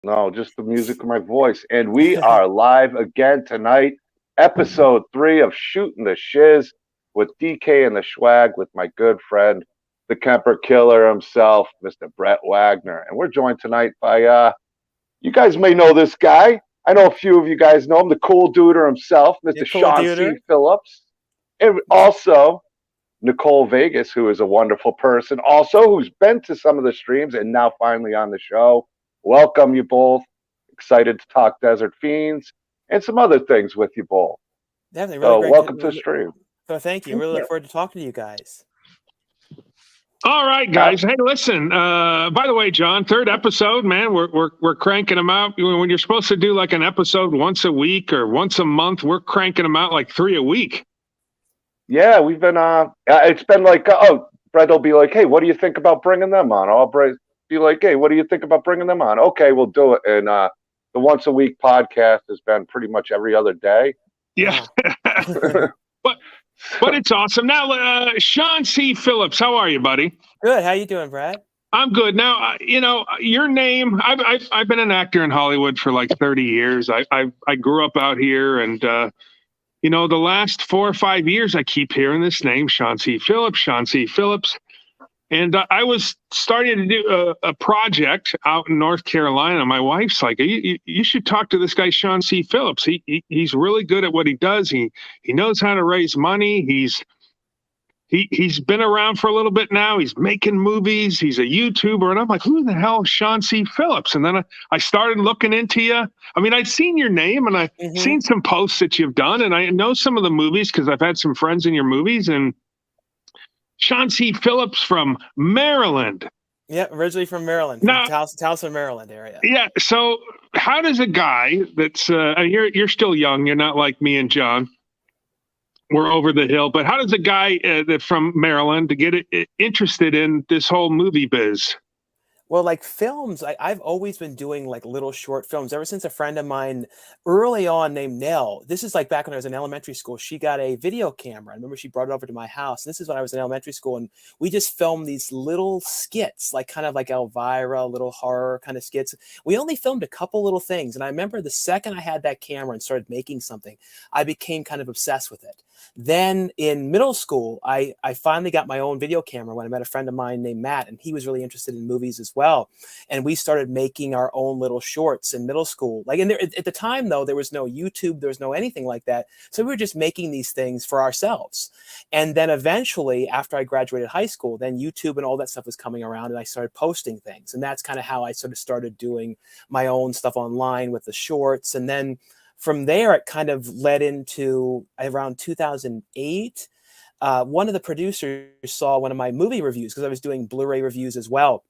No, just the music of my voice. And we are live again tonight, episode 3 of Shootin the Shizz with DK and the Schwag with my good friend, the Kemper Killer himself, Mr. Brett Wagner. And we're joined tonight by, you guys may know this guy. I know a few of you guys know him, the coolduder himself, Mr. Nicole Shawn C Phillips. And also Nicole Vegas, who is a wonderful person, also who's been to some of the streams and now finally on the show. Welcome, you both. Excited to talk Desert Fiends and some other things with you both. Definitely, really great. Welcome to the stream. So thank you. Really look forward to talking to you guys. All right, guys. Hey, listen. By the way, John, third episode, man. We're cranking them out. When you're supposed to do like an episode once a week or once a month, we're cranking them out like 3 a week. Yeah, we've been. It's been like, Brett will be like, "Hey, what do you think about bringing them on?" I'll be like, "Hey, what do you think about bringing them on?" Okay, we'll do it. And the once a week podcast has been pretty much every other day. Yeah, but it's awesome. Now, Shawn C Phillips, how are you, buddy? Good. How you doing, Brad? I'm good. Now, your name. I've been an actor in Hollywood for like 30 years. I grew up out here, and the last 4 or 5 years, I keep hearing this name, Shawn C Phillips, Shawn C Phillips. And I was starting to do a project out in North Carolina. My wife's like, you should talk to this guy, Shawn C Phillips. He's really good at what he does. He knows how to raise money. He's been around for a little bit now. He's making movies. He's a YouTuber. And I'm like, who the hell is Shawn C Phillips? And then I started looking into you. I mean, I'd seen your name and I've seen some posts that you've done. And I know some of the movies because I've had some friends in your movies. And Shawn C Phillips from Maryland. Yeah, originally from Maryland, from Towson, Maryland area. Yeah. So how does a guy that's you're still young, you're not like me and John. We're over the hill, but how does a guy that from Maryland to get interested in this whole movie biz? Well, like films, I've always been doing like little short films ever since a friend of mine early on named Nell. This is like back when I was in elementary school. She got a video camera. I remember she brought it over to my house. This is when I was in elementary school. And we just filmed these little skits, like kind of like Elvira, little horror kind of skits. We only filmed a couple little things. And I remember the second I had that camera and started making something, I became kind of obsessed with it. Then in middle school, I finally got my own video camera when I met a friend of mine named Matt, and he was really interested in movies as well. And we started making our own little shorts in middle school. Like, and at the time, though, there was no YouTube, there was no anything like that. So we were just making these things for ourselves. And then eventually, after I graduated high school, then YouTube and all that stuff was coming around, and I started posting things. And that's kind of how I sort of started doing my own stuff online with the shorts. And then from there, it kind of led into around 2008. One of the producers saw one of my movie reviews because I was doing Blu-ray reviews as well.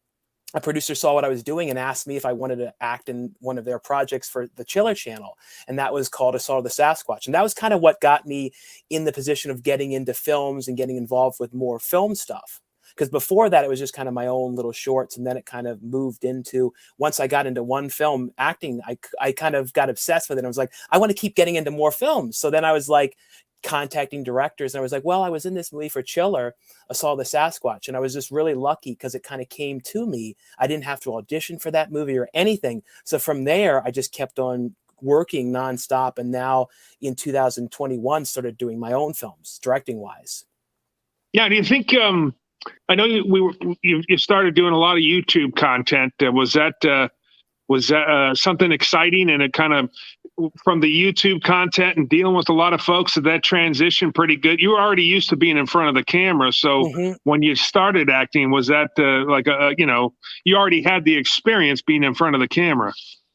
A producer saw what I was doing and asked me if I wanted to act in one of their projects for the Chiller channel. And that was called Assault of the Sasquatch. And that was kind of what got me in the position of getting into films and getting involved with more film stuff. Because before that, it was just kind of my own little shorts. And then it kind of moved into, once I got into one film acting, I kind of got obsessed with it. I was like, I want to keep getting into more films. So then I was like contacting directors. And I was like, well, I was in this movie for Chiller, Assault of the Sasquatch. And I was just really lucky because it kind of came to me. I didn't have to audition for that movie or anything. So from there, I just kept on working nonstop. And now in 2021, started doing my own films, directing wise. Yeah. Do you think, I know you started doing a lot of YouTube content. Was that something exciting, and it kind of from the YouTube content and dealing with a lot of folks, did that transition pretty good? You were already used to being in front of the camera, so when you started acting, was that you already had the experience being in front of the camera?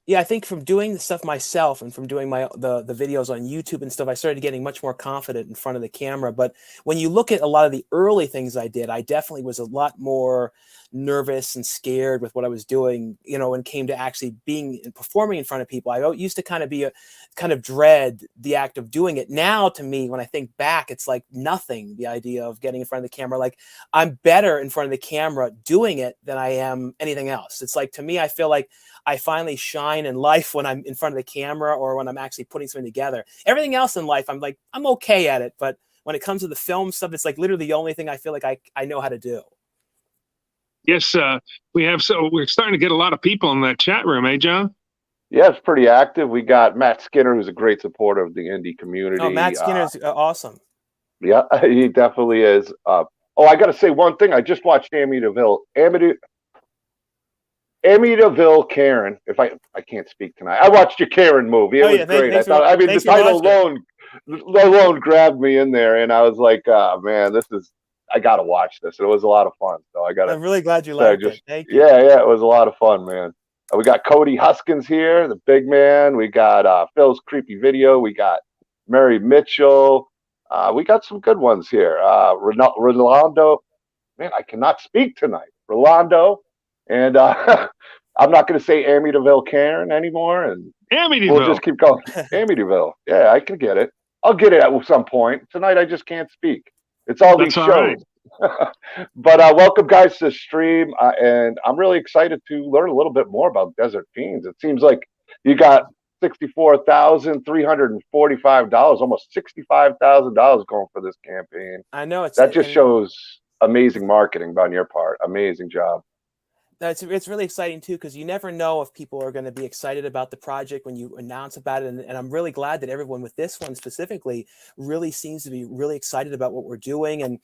Yeah, I think from doing the stuff myself and from doing the videos on YouTube and stuff, I started getting much more confident in front of the camera. But when you look at a lot of the early things I did, I definitely was a lot more nervous and scared with what I was doing, when it came to actually being and performing in front of people. I used to kind of dread the act of doing it. Now, to me, when I think back, it's like nothing, the idea of getting in front of the camera. Like, I'm better in front of the camera doing it than I am anything else. It's like, to me, I feel like I finally shine in life when I'm in front of the camera or when I'm actually putting something together. Everything else in life, I'm like, I'm okay at it. But when it comes to the film stuff, it's like literally the only thing I feel like I know how to do. Yes, we're starting to get a lot of people in that chat room, eh, John? Yeah, it's pretty active. We got Matt Skinner, who's a great supporter of the indie community. Oh, Matt Skinner's awesome. Yeah, he definitely is. Oh, I got to say one thing. I just watched Amityville Karen. If I can't speak tonight, I watched your Karen movie. It Oh was yeah, great. thanks for The title alone grabbed me in there, and I was like, oh, man, I got to watch this. It was a lot of fun. So I got to I'm really glad you say, liked it. Thank you. yeah, it was a lot of fun, man. We got Cody Huskins here, the big man. We got Phil's creepy video. We got Mary Mitchell. We got some good ones here. Rolando, man, I cannot speak tonight. Rolando, and I'm not going to say Amityville Karen anymore, and Amityville. we'll just keep going. Amityville, yeah, I can get it. I'll get it at some point. Tonight, I just can't speak. It's all these shows. Right. But welcome, guys, to the stream, and I'm really excited to learn a little bit more about Desert Fiends. It seems like you got $64,345, almost $65,000 going for this campaign. I know that just shows amazing marketing on your part. Amazing job. It's really exciting too, because you never know if people are going to be excited about the project when you announce about it, and I'm really glad that everyone with this one specifically really seems to be really excited about what we're doing, and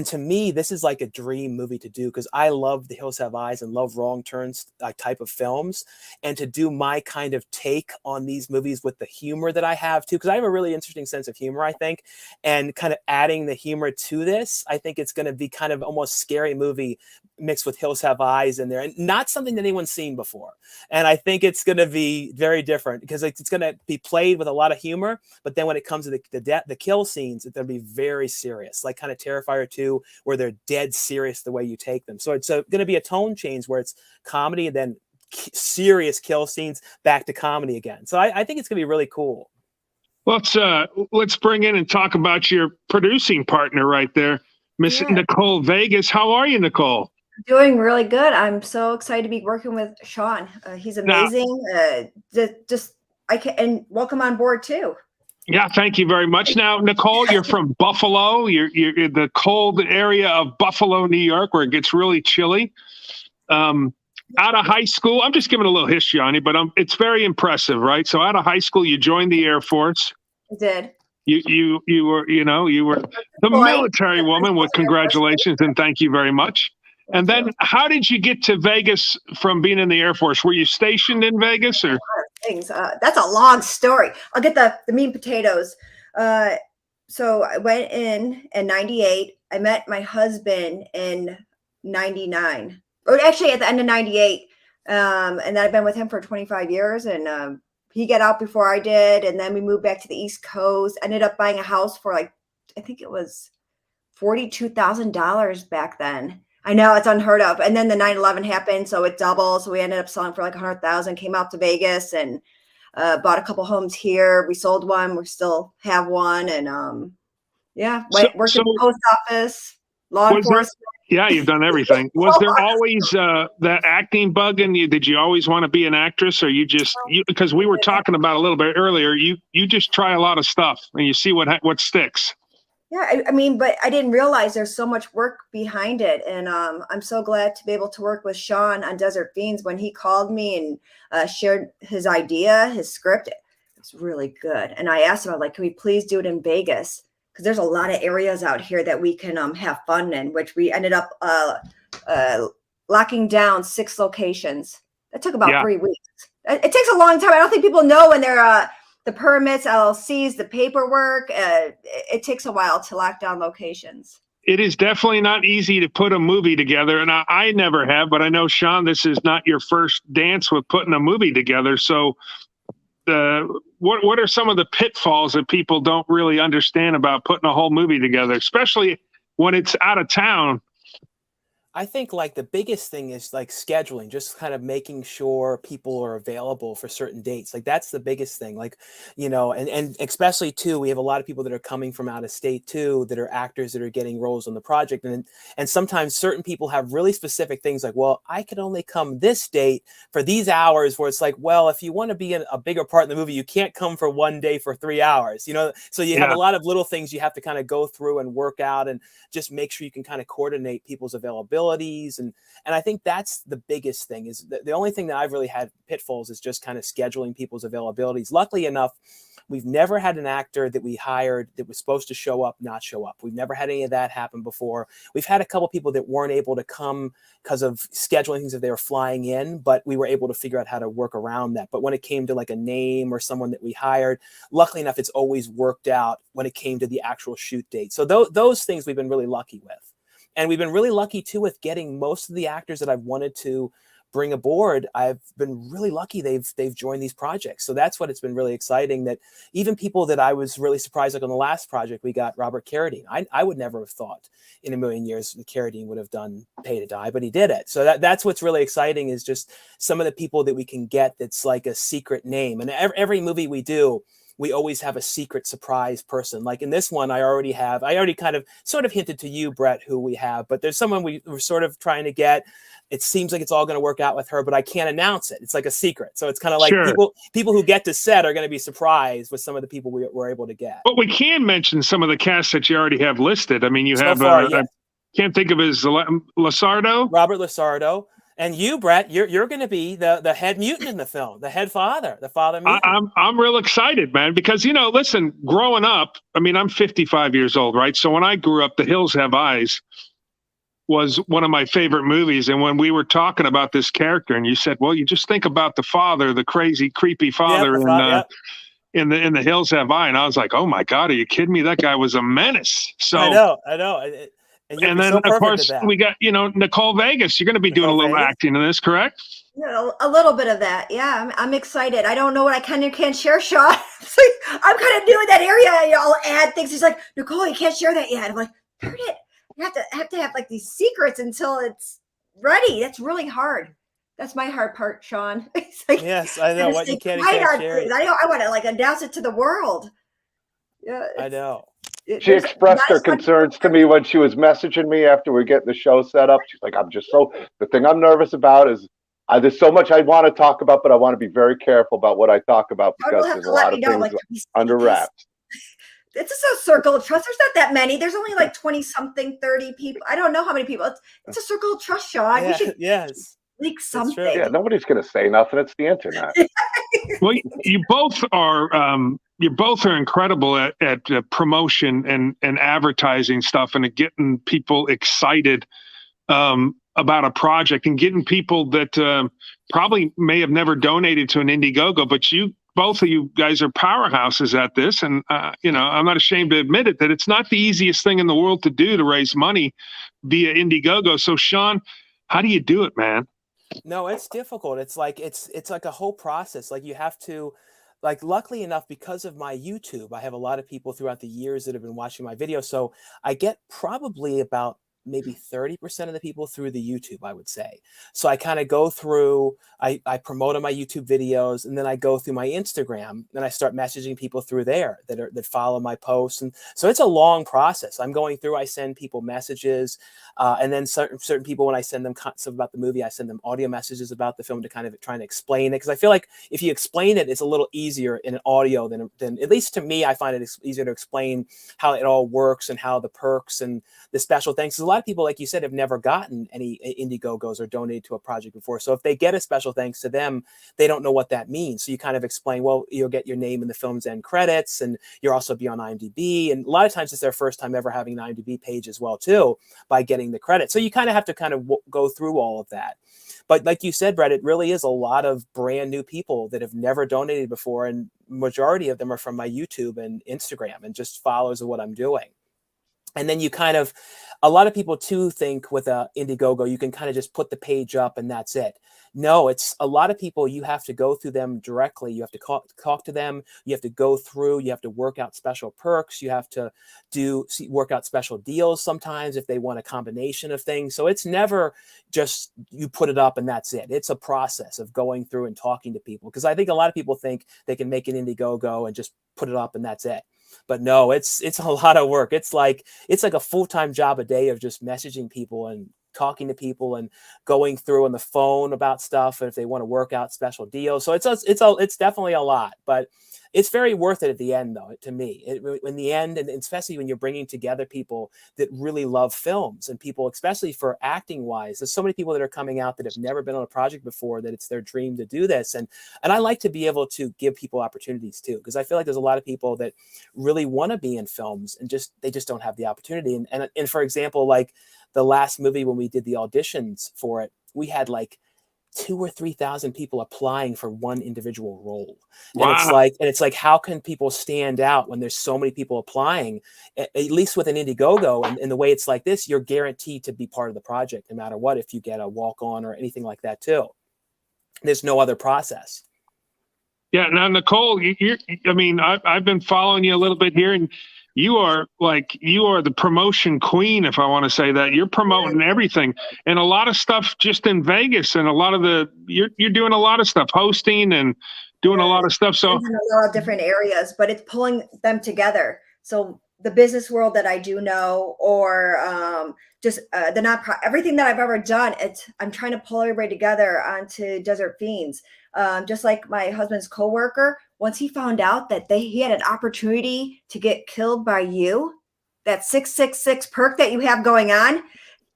to me this is like a dream movie to do, because I love The Hills Have Eyes and love Wrong Turns type of films, and to do my kind of take on these movies with the humor that I have too, because I have a really interesting sense of humor, I think, and kind of adding the humor to this, I think it's going to be kind of almost scary movie mixed with Hills Have Eyes in there, and not something that anyone's seen before. And I think it's going to be very different, because it's going to be played with a lot of humor, but then when it comes to the kill scenes, it's going to be very serious, like kind of Terrifier 2, where they're dead serious the way you take them. So it's going to be a tone change where it's comedy and then serious kill scenes back to comedy again. So I think it's going to be really cool. Let's bring in and talk about your producing partner right there, Miss Nicole Vegas. How are you, Nicole? Doing really good. I'm so excited to be working with Shawn. He's amazing. And welcome on board too. Yeah, thank you very much. Now, Nicole, you're from Buffalo. You're in the cold area of Buffalo, New York, where it gets really chilly. Out of high school, I'm just giving a little history on you, but it's very impressive, right? So out of high school, you joined the Air Force. I did. You were the military woman. Well, congratulations and thank you very much. And then how did you get to Vegas from being in the Air Force? Were you stationed in Vegas or? Things. That's a long story. I'll get the meat and potatoes. So I went in 98. I met my husband in 99, or actually at the end of 98. And then I've been with him for 25 years, and he got out before I did. And then we moved back to the East Coast, ended up buying a house for I think it was $42,000 back then. I know, it's unheard of. And then the 9/11 happened, so it doubled. So we ended up selling for like $100,000. Came out to Vegas and bought a couple homes here. We sold one. We still have one, and worked in the post office, law enforcement. Yeah, you've done everything. Was there always that acting bug in you? Did you always want to be an actress, or because we were talking about a little bit earlier, you just try a lot of stuff and you see what sticks. Yeah, I mean, but I didn't realize there's so much work behind it. And I'm so glad to be able to work with Shawn on Desert Fiends. When he called me and shared his idea, his script, it's really good. And I asked him, I'm like, can we please do it in Vegas? Because there's a lot of areas out here that we can have fun in, which we ended up locking down 6 locations. That took about 3 weeks. It takes a long time. I don't think people know when they're the permits, LLCs, the paperwork, it takes a while to lock down locations. It is definitely not easy to put a movie together. And I never have, but I know, Shawn, this is not your first dance with putting a movie together. So what are some of the pitfalls that people don't really understand about putting a whole movie together, especially when it's out of town? I think like the biggest thing is like scheduling, just kind of making sure people are available for certain dates. Like that's the biggest thing, like, and especially too, we have a lot of people that are coming from out of state too, that are actors that are getting roles on the project. And sometimes certain people have really specific things like, well, I could only come this date for these hours, where it's like, well, if you want to be in a bigger part in the movie, you can't come for one day for 3 hours, so you have a lot of little things you have to kind of go through and work out and just make sure you can kind of coordinate people's availability. availabilities. And I think that's the biggest thing. Is the only thing that I've really had pitfalls is just kind of scheduling people's availabilities. Luckily enough, we've never had an actor that we hired that was supposed to show up, not show up. We've never had any of that happen before. We've had a couple people that weren't able to come because of scheduling things if they were flying in, but we were able to figure out how to work around that. But when it came to like a name or someone that we hired, luckily enough, it's always worked out when it came to the actual shoot date. So those things we've been really lucky with. And we've been really lucky too with getting most of the actors that I've wanted to bring aboard. I've been really lucky they've joined these projects. So that's what it's been really exciting, that even people that I was really surprised, like on the last project, we got Robert Carradine. I would never have thought in a million years Carradine would have done Pay to Die, but he did it. So that's what's really exciting, is just some of the people that we can get that's like a secret name. And every movie we do, we always have a secret surprise person. Like in this one, I already kind of sort of hinted to you, Brett, who we have, but there's someone we're sort of trying to get. It seems like it's all going to work out with her, but I can't announce it. It's like a secret. So it's kind of like people who get to set are going to be surprised with some of the people we're able to get. But we can mention some of the casts that you already have listed. I mean, you have, yes. I can't think of his Lasardo. Robert Lasardo. And you, Brett, you're going to be the head mutant in the film, the head father, the father mutant. I'm real excited, man, because, listen, growing up, I mean, I'm 55 years old, right? So when I grew up, The Hills Have Eyes was one of my favorite movies. And when we were talking about this character and you said, well, you just think about the father, the crazy, creepy father in The Hills Have Eyes. And I was like, oh my God, are you kidding me? That guy was a menace. So I know. And then, so of course, we got, Nicole Vegas. You're going to be doing a little acting in this, correct? A little bit of that. Yeah, I'm excited. I don't know what I can and can't share, Sean. I'm kind of new in that area. I'll add things. He's like, Nicole, you can't share that yet. I'm like, darn it. You have to have like these secrets until it's ready. That's really hard. That's my hard part, Sean. It's like, yes, I know what you can't share. I want to like announce it to the world. Yeah, I know. She expressed her concerns to me when she was messaging me after we're getting the show set up. She's like, the thing I'm nervous about is there's so much I want to talk about, but I want to be very careful about what I talk about because there's a lot of things under wraps. It's a circle of trust. There's not that many. There's only like 20 something, 30 people. I don't know how many people. It's a circle of trust, Sean. Yeah, we should leak something. Yeah, nobody's going to say nothing. It's the internet. Well, you both are incredible at promotion and advertising stuff and at getting people excited about a project and getting people that probably may have never donated to an Indiegogo, but both of you guys are powerhouses at this. And, I'm not ashamed to admit it, that it's not the easiest thing in the world to do, to raise money via Indiegogo. So Sean, how do you do it, man? No, it's difficult. It's like a whole process. Like you have to, like, luckily enough, because of my YouTube, I have a lot of people throughout the years that have been watching my videos. So I get probably about maybe 30% of the people through the YouTube, I would say. So I kind of go through, I promote on my YouTube videos, and then I go through my Instagram and I start messaging people through there that follow my posts. And so it's a long process. I'm going through, I send people messages, and then certain people, when I send them stuff about the movie, I send them audio messages about the film to kind of trying to explain it. Because I feel like if you explain it, it's a little easier in an audio than at least to me, I find it easier to explain how it all works and how the perks and the special things. Because a lot of people, like you said, have never gotten any Indiegogos or donated to a project before. So if they get a special thanks to them, they don't know what that means. So you kind of explain, well, you'll get your name in the film's end credits, and you'll also be on IMDb. And a lot of times it's their first time ever having an IMDb page as well, too, by getting the credit. So you kind of have to go through all of that. But like you said, Brett, it really is a lot of brand new people that have never donated before. And majority of them are from my YouTube and Instagram and just followers of what I'm doing. And then a lot of people too think with a Indiegogo, you can kind of just put the page up and that's it. No, it's a lot of people. You have to go through them directly. You have to talk to them. You have to go through. You have to work out special perks. You have to work out special deals sometimes if they want a combination of things. So it's never just you put it up and that's it. It's a process of going through and talking to people, because I think a lot of people think they can make an Indiegogo and just put it up and that's it. But no, it's a lot of work. It's like a full-time job a day of just messaging people and talking to people and going through on the phone about stuff, and if they want to work out special deals. So it's definitely a lot. But it's very worth it at the end, though, to me. In the end, and especially when you're bringing together people that really love films, and people, especially for acting wise, there's so many people that are coming out that have never been on a project before, that it's their dream to do this. And I like to be able to give people opportunities too, because I feel like there's a lot of people that really want to be in films and they just don't have the opportunity. And for example, like the last movie, when we did the auditions for it, we had like 2,000 or 3,000 people applying for one individual role. Wow. And it's like, how can people stand out when there's so many people applying? At least with an Indiegogo and the way it's like this, you're guaranteed to be part of the project no matter what, if you get a walk-on or anything like that too. There's no other process. Yeah. Now, Nicole, I've been following you a little bit here, and you are the promotion queen, if I want to say that. You're promoting everything, and a lot of stuff just in Vegas, and you're doing a lot of stuff, hosting and doing a lot of stuff. So in a lot of different areas, but it's pulling them together. So the business world that I do know, or just the nonprofit, everything that I've ever done, I'm trying to pull everybody together onto Desert Fiends. Just like my husband's coworker, once he found out that he had an opportunity to get killed by you, that 666 perk that you have going on,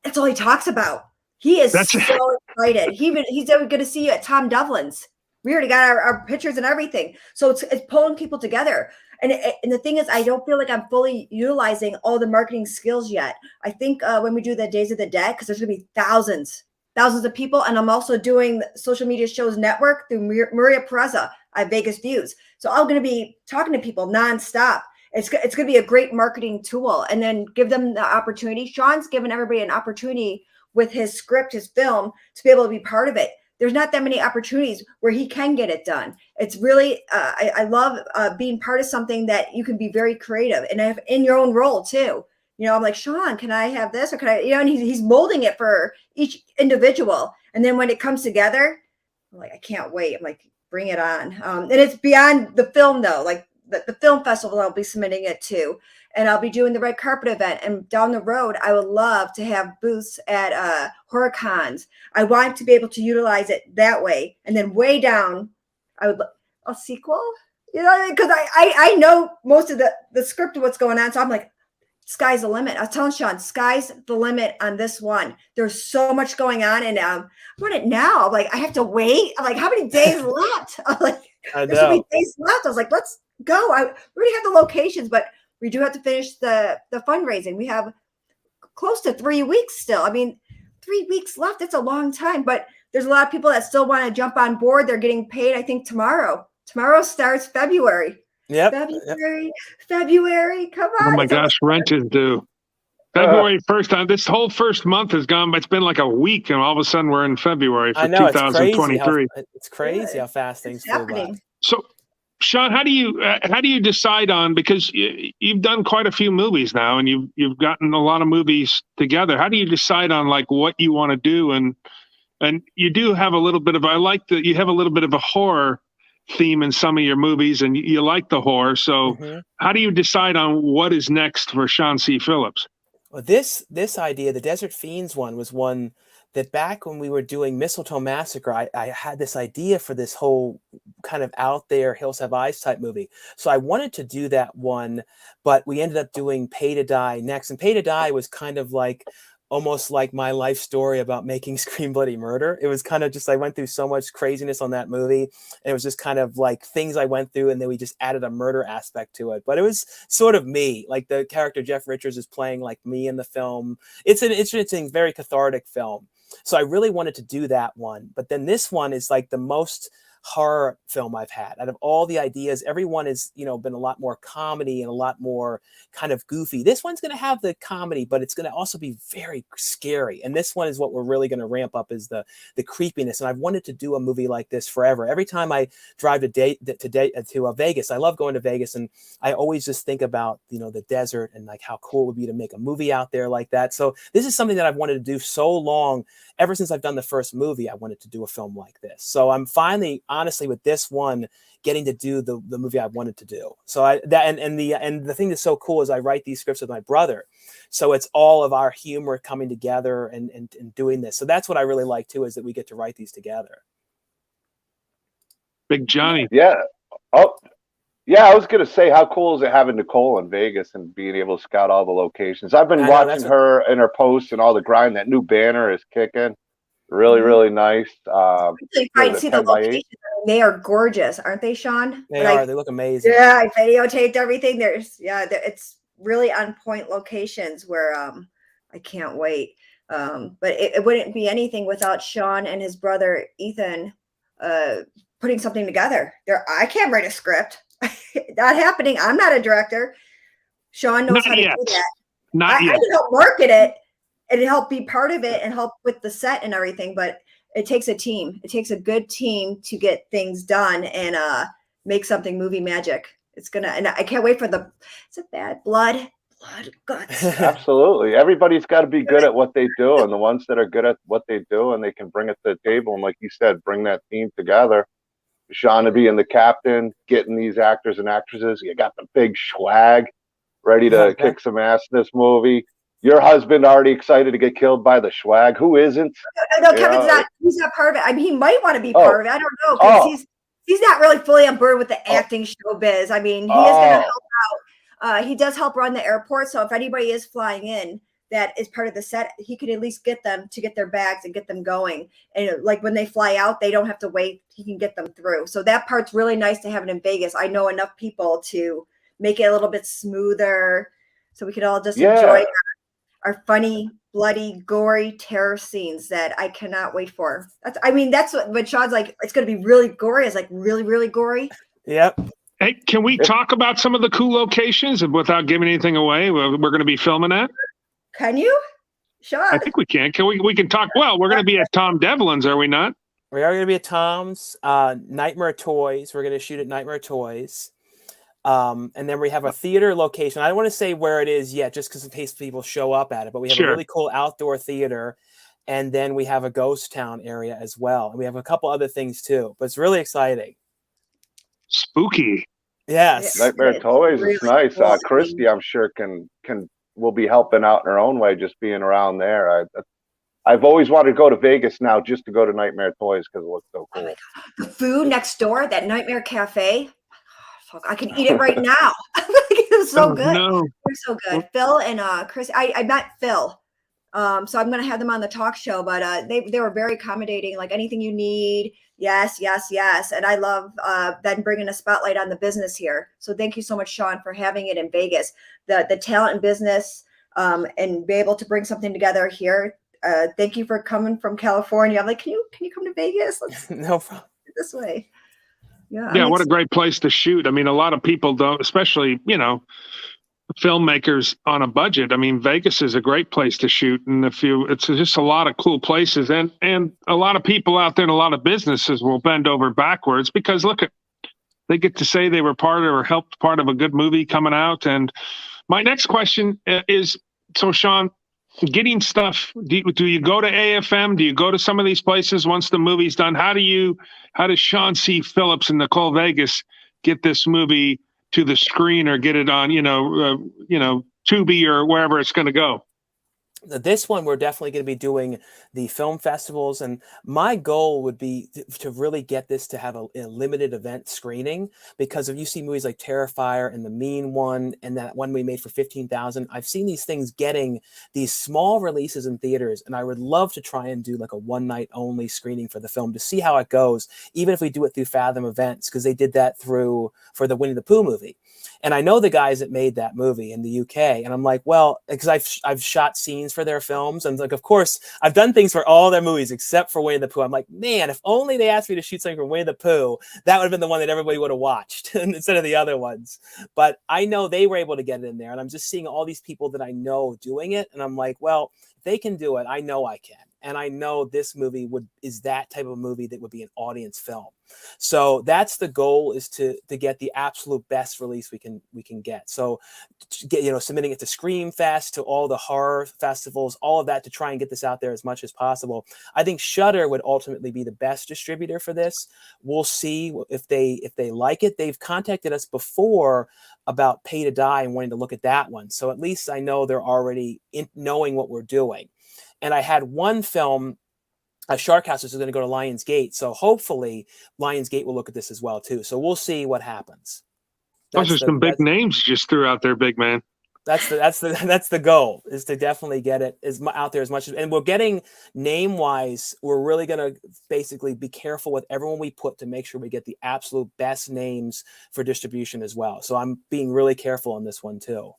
that's all he talks about. He is so excited. He's going to see you at Tom Devlin's. We already got our pictures and everything. So it's pulling people together. And the thing is, I don't feel like I'm fully utilizing all the marketing skills yet. I think when we do the Days of the Dead, because there's going to be thousands of people. And I'm also doing social media shows network through Maria Pereza at Vegas Views. So I'm going to be talking to people nonstop. It's going to be a great marketing tool, and then give them the opportunity. Shawn's given everybody an opportunity with his script, his film, to be able to be part of it. There's not that many opportunities where he can get it done. It's really, I love being part of something that you can be very creative and have in your own role too. You know, I'm like, Shawn, can I have this? Or can I, and he's molding it for each individual. And then when it comes together, I'm like, I can't wait. I'm like, bring it on. And it's beyond the film though, like the film festival, I'll be submitting it to. And I'll be doing the red carpet event. And down the road, I would love to have booths at horror cons. I want to be able to utilize it that way. And then way down, I would a sequel, because I know most of the script of what's going on. So I'm like, sky's the limit. I was telling Shawn, sky's the limit on this one. There's so much going on, and I want it now. I'm like, I have to wait. I'm like, how many days left? I'm like, there's so many days left. I was like, let's go. We already have the locations, but we do have to finish the fundraising. We have close to 3 weeks still. I mean, 3 weeks left. It's a long time, but there's a lot of people that still want to jump on board. They're getting paid, I think, tomorrow. Tomorrow starts February. Yep. February. Come on. Oh my gosh, rent is due. February 1st. This whole first month has gone, but it's been like a week, and all of a sudden we're in February for 2023. It's crazy how fast things flew by. So, Shawn, how do you decide on, because you've done quite a few movies now, and you've gotten a lot of movies together. How do you decide on like what you want to do? And you do have a little bit of, you have a little bit of a horror theme in some of your movies, and you like the horror. So how do you decide on what is next for Shawn C Phillips? Well, this idea, the Desert Fiends one, was one that back when we were doing Mistletoe Massacre, I had this idea for this whole kind of out there Hills Have Eyes type movie. So I wanted to do that one, but we ended up doing Pay to Die next. And Pay to Die was kind of like almost like my life story about making Scream Bloody Murder. It was kind of just, I went through so much craziness on that movie, and it was just kind of like things I went through, and then we just added a murder aspect to it. But it was sort of me, like the character Jeff Richards is playing like me in the film. It's an interesting, very cathartic film. So I really wanted to do that one. But then this one is like the most horror film I've had. Out of all the ideas, everyone has, been a lot more comedy and a lot more kind of goofy. This one's going to have the comedy, but it's going to also be very scary. And this one is what we're really going to ramp up, is the creepiness. And I've wanted to do a movie like this forever. Every time I drive to Vegas, I love going to Vegas, and I always just think about, the desert and like how cool it would be to make a movie out there like that. So this is something that I've wanted to do so long. Ever since I've done the first movie, I wanted to do a film like this. So I'm finally, honestly, with this one, getting to do the movie I wanted to do. So the thing that's so cool is I write these scripts with my brother. So it's all of our humor coming together and doing this. So that's what I really like too, is that we get to write these together. Big Johnny. Yeah. Oh, Yeah, I was gonna say, how cool is it having Nicole in Vegas and being able to scout all the locations? I've been I know watching her and her posts and all the grind. That new banner is kicking. Really, Mhm. really nice. So you What might is it, see the 10x8? locations. I mean, they are gorgeous, aren't they, Sean? They When are. They look amazing. yeah, I videotaped everything. It's really on point locations where I can't wait. But it wouldn't be anything without Sean and his brother Ethan uh putting something together. I can't write a script. Not happening. I'm not a director. Sean knows Not how to yet. do that. I Not yet. can help market it and help be part of it and help with the set and everything, but it takes a team. It takes a good team to get things done and make something movie magic. It's gonna, and I can't wait for it's a bad blood, guts. Absolutely. Everybody's got to be good at what they do, and the ones that are good at what they do and they can bring it to the table, and like you said, bring that team together. Shawn to being the captain, getting these actors and actresses. You got the big Schwag ready to Okay. kick some ass in this movie. Your husband already excited to get killed by the Schwag. Who isn't? No, You Kevin's know, not. He's not part of it. I mean, he might want to be oh, part of it. I don't know because oh, he's not really fully on board with the oh, acting showbiz. I mean, he is going to oh, help out. He does help run the airport, so if anybody is flying in that is part of the set, he could at least get them to get their bags and get them going. And like when they fly out, they don't have to wait. He can get them through. So that part's really nice to have it in Vegas. I know enough people to make it a little bit smoother, so we could all just enjoy yeah. our funny, bloody, gory terror scenes that I cannot wait for. That's what when Sean's like, it's going to be really gory. It's like really, really gory. Yep. Hey, can we talk about some of the cool locations without giving anything away? We're going to be filming at. Can you, Sean? I think we can. Can we can talk? Well, we're going to be at Tom Devlin's, are we not? We are going to be at Tom's Nightmare Toys. We're going to shoot at Nightmare Toys. And then we have a theater location. I don't want to say where it is yet, just because in case people show up at it, but we have a really cool outdoor theater. And then we have a ghost town area as well. And we have a couple other things too, but it's really exciting. Spooky. Yes. Nightmare Toys really is nice. cool. Christy, I'm sure will be helping out in her own way, just being around there. I've always wanted to go to Vegas now just to go to Nightmare Toys because it looks so cool. Oh, the food next door, that Nightmare Cafe, I can eat it right now. It's so good. No. They're so good. Phil and Chris, I met Phil. So I'm going to have them on the talk show, but they were very accommodating, like anything you need. Yes, yes, yes. And I love then bringing a spotlight on the business here. So thank you so much, Sean, for having it in Vegas. The talent and business and be able to bring something together here. Thank you for coming from California. I'm like, can you come to Vegas? Let's No problem. this way. Yeah, what a great place to shoot. I mean, a lot of people don't, especially, filmmakers on a budget. I mean, Vegas is a great place to shoot. And it's just a lot of cool places. And a lot of people out there and a lot of businesses will bend over backwards because they get to say they were part of or helped part of a good movie coming out. And my next question is, so Sean, getting stuff, do you go to AFM? Do you go to some of these places once the movie's done? How does Shawn C Phillips and Nicole Vegas get this movie to the screen or get it on, Tubi or wherever it's going to go? This one, we're definitely going to be doing the film festivals. And my goal would be to really get this to have a limited event screening, because if you see movies like Terrifier and The Mean One and that one we made for 15,000, I've seen these things getting these small releases in theaters. And I would love to try and do like a one night only screening for the film to see how it goes, even if we do it through Fathom Events, because they did that for the Winnie the Pooh movie. And I know the guys that made that movie in the UK. And I'm like, well, because I've shot scenes for their films. And like, of course, I've done things for all their movies except for Winnie the Pooh. I'm like, man, if only they asked me to shoot something for Winnie the Pooh, that would have been the one that everybody would have watched instead of the other ones. But I know they were able to get it in there. And I'm just seeing all these people that I know doing it. And I'm like, well, if they can do it, I know I can. And I know this movie is that type of movie that would be an audience film. So that's the goal, is to get the absolute best release we can get. So get, submitting it to Scream Fest, to all the horror festivals, all of that, to try and get this out there as much as possible. I think Shudder would ultimately be the best distributor for this. We'll see if they like it. They've contacted us before about Pay to Die and wanting to look at that one. So at least I know they're already knowing what we're doing. And I had one film, Shark House, is going to go to Lionsgate. So hopefully Lionsgate will look at this as well too. So we'll see what happens. Those are some big names you just threw out there, big man. That's the goal, is to definitely get it out there as much as, and we're getting name wise, we're really going to basically be careful with everyone we put to make sure we get the absolute best names for distribution as well. So I'm being really careful on this one too.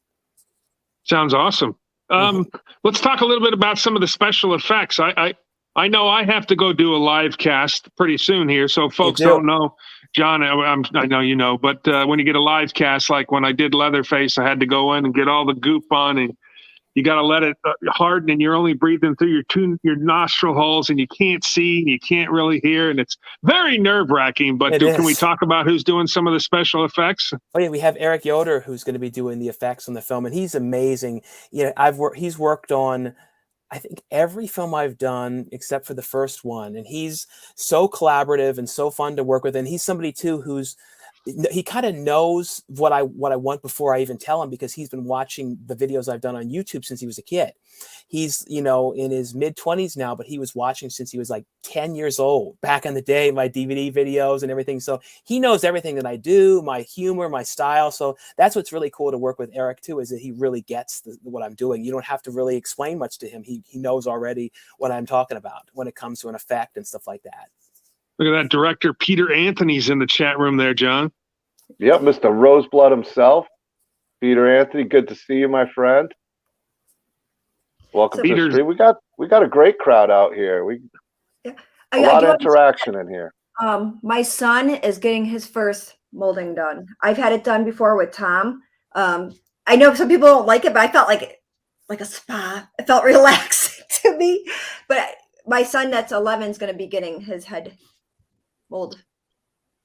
Sounds awesome. Let's talk a little bit about some of the special effects. I know I have to go do a live cast pretty soon here, so folks don't know. John, I know you know, but when you get a live cast, like when I did Leatherface, I had to go in and get all the goop on, and you got to let it harden, and you're only breathing through your nostril holes, and you can't see, and you can't really hear, and it's very nerve-wracking. But can we talk about who's doing some of the special effects? Oh yeah, we have Eric Yoder, who's going to be doing the effects on the film, and he's amazing. You know, he's worked on, I think, every film I've done except for the first one. And he's so collaborative and so fun to work with. And he's somebody too, he kind of knows what I want before I even tell him, because he's been watching the videos I've done on YouTube since he was a kid. He's, you know, in his mid-20s now, but he was watching since he was like 10 years old back in the day, my DVD videos and everything. So he knows everything that I do, my humor, my style. So that's what's really cool to work with Eric too, is that he really gets what I'm doing. You don't have to really explain much to him. He knows already what I'm talking about when it comes to an effect and stuff like that. Look at that director, Peter Anthony's in the chat room there, John. Yep, Mr. Roseblood himself. Peter Anthony, good to see you, my friend. Welcome to the stream. We got a great crowd out here. A lot of interaction in here. My son is getting his first molding done. I've had it done before with Tom. I know some people don't like it, but I felt like a spa. It felt relaxing to me. But my son that's 11 is going to be getting his head molded.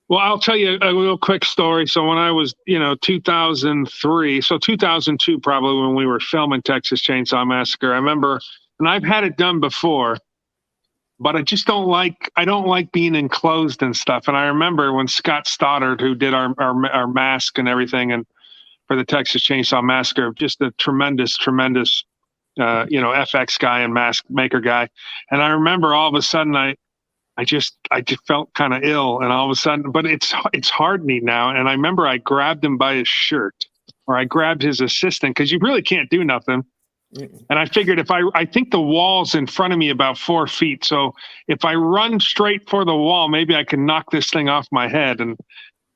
Well, I'll tell you a real quick story. So when I was, 2003, so 2002, probably when we were filming Texas Chainsaw Massacre, I remember, and I've had it done before, but I just don't like being enclosed and stuff. And I remember when Scott Stoddard, who did our mask and everything, and for the Texas Chainsaw Massacre, just a tremendous, FX guy and mask maker guy. And I remember all of a sudden I just felt kind of ill, and all of a sudden, but it's hardening now. And I remember I grabbed him by his shirt, or I grabbed his assistant, because you really can't do nothing. And I figured I think the wall's in front of me about 4 feet. So if I run straight for the wall, maybe I can knock this thing off my head. And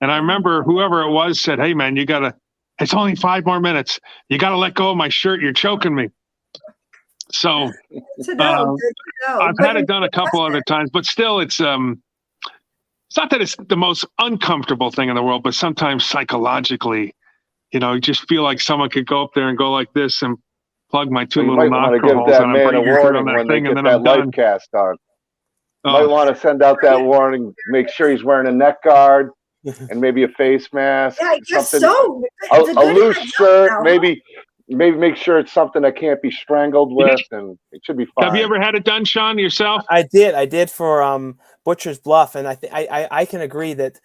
I remember whoever it was said, "Hey man, it's only 5 more minutes. You got to let go of my shirt. You're choking me." So I've had it done a couple other times, but still it's not that it's the most uncomfortable thing in the world, but sometimes psychologically, you just feel like someone could go up there and go like this and plug my two little nostril holes, and I'm breathing through on that thing, and then I'm done. Cast on. Might want to send out that warning. Make sure he's wearing a neck guard and maybe a face mask. Yeah, something, a loose shirt, maybe make sure it's something that can't be strangled with, and it should be fine. Have you ever had it done, Sean, yourself? I did for Butcher's Bluff, and I can agree that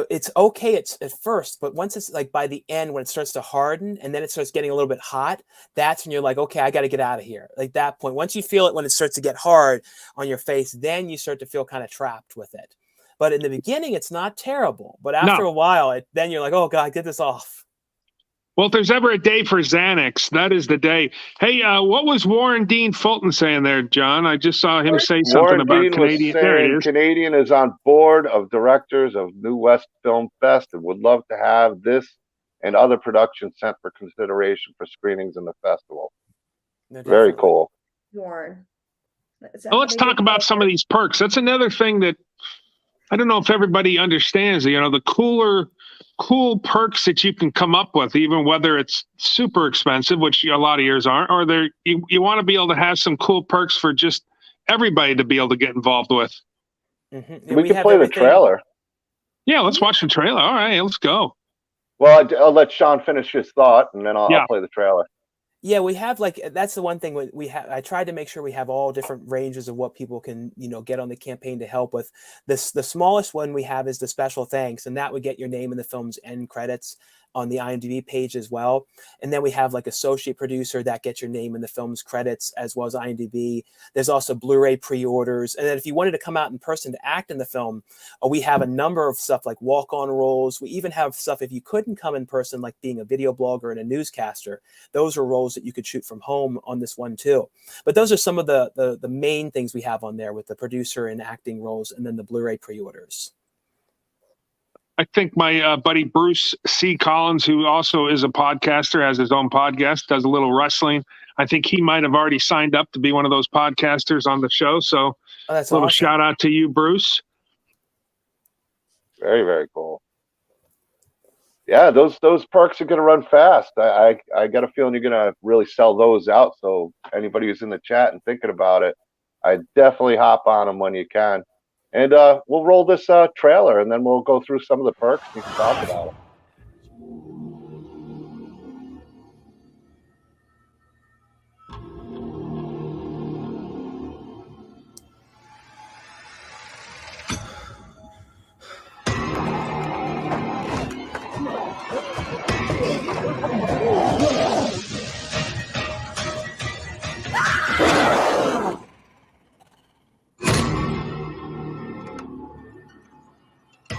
it's okay at first, but once it's like by the end, when it starts to harden and then it starts getting a little bit hot, that's when you're like, okay, I got to get out of here. Like that point, once you feel it, when it starts to get hard on your face, then you start to feel kind of trapped with it. But in the beginning, it's not terrible. But after a while, then you're like, oh God, get this off. Well, if there's ever a day for Xanax, that is the day. Hey, what was Warren Dean Fulton saying there, John? I just saw him say something about Canadian. There it is. Canadian is on board of directors of New West Film Fest and would love to have this and other productions sent for consideration for screenings in the festival. Very cool. Warren. Well, let's talk about some of these perks. That's another thing that I don't know if everybody understands. The cool perks that you can come up with, even whether it's super expensive, which a lot of yours aren't, or you want to be able to have some cool perks for just everybody to be able to get involved with. Mm-hmm. We can play the trailer. Yeah, let's watch the trailer. All right, let's go. Well, I'll let Sean finish his thought, and then I'll play the trailer. Yeah, we have that's the one thing we have. I tried to make sure we have all different ranges of what people can, get on the campaign to help with. The smallest one we have is the special thanks, and that would get your name in the film's end credits. on the IMDb page as well. And then we have like associate producer that gets your name in the film's credits as well as IMDb. There's also Blu-ray pre-orders. And then if you wanted to come out in person to act in the film, we have a number of stuff like walk-on roles. We even have stuff if you couldn't come in person, like being a video blogger and a newscaster. Those are roles that you could shoot from home on this one too. But those are some of the main things we have on there with the producer and acting roles, and then the Blu-ray pre-orders. I think my buddy Bruce C. Collins, who also is a podcaster, has his own podcast, does a little wrestling. I think he might have already signed up to be one of those podcasters on the show. So that's a little awesome. shout out to you, Bruce. Very, very cool. Yeah, those perks are going to run fast. I got a feeling you're going to really sell those out. So anybody who's in the chat and thinking about it, I definitely hop on them when you can. And we'll roll this trailer, and then we'll go through some of the perks and talk about it.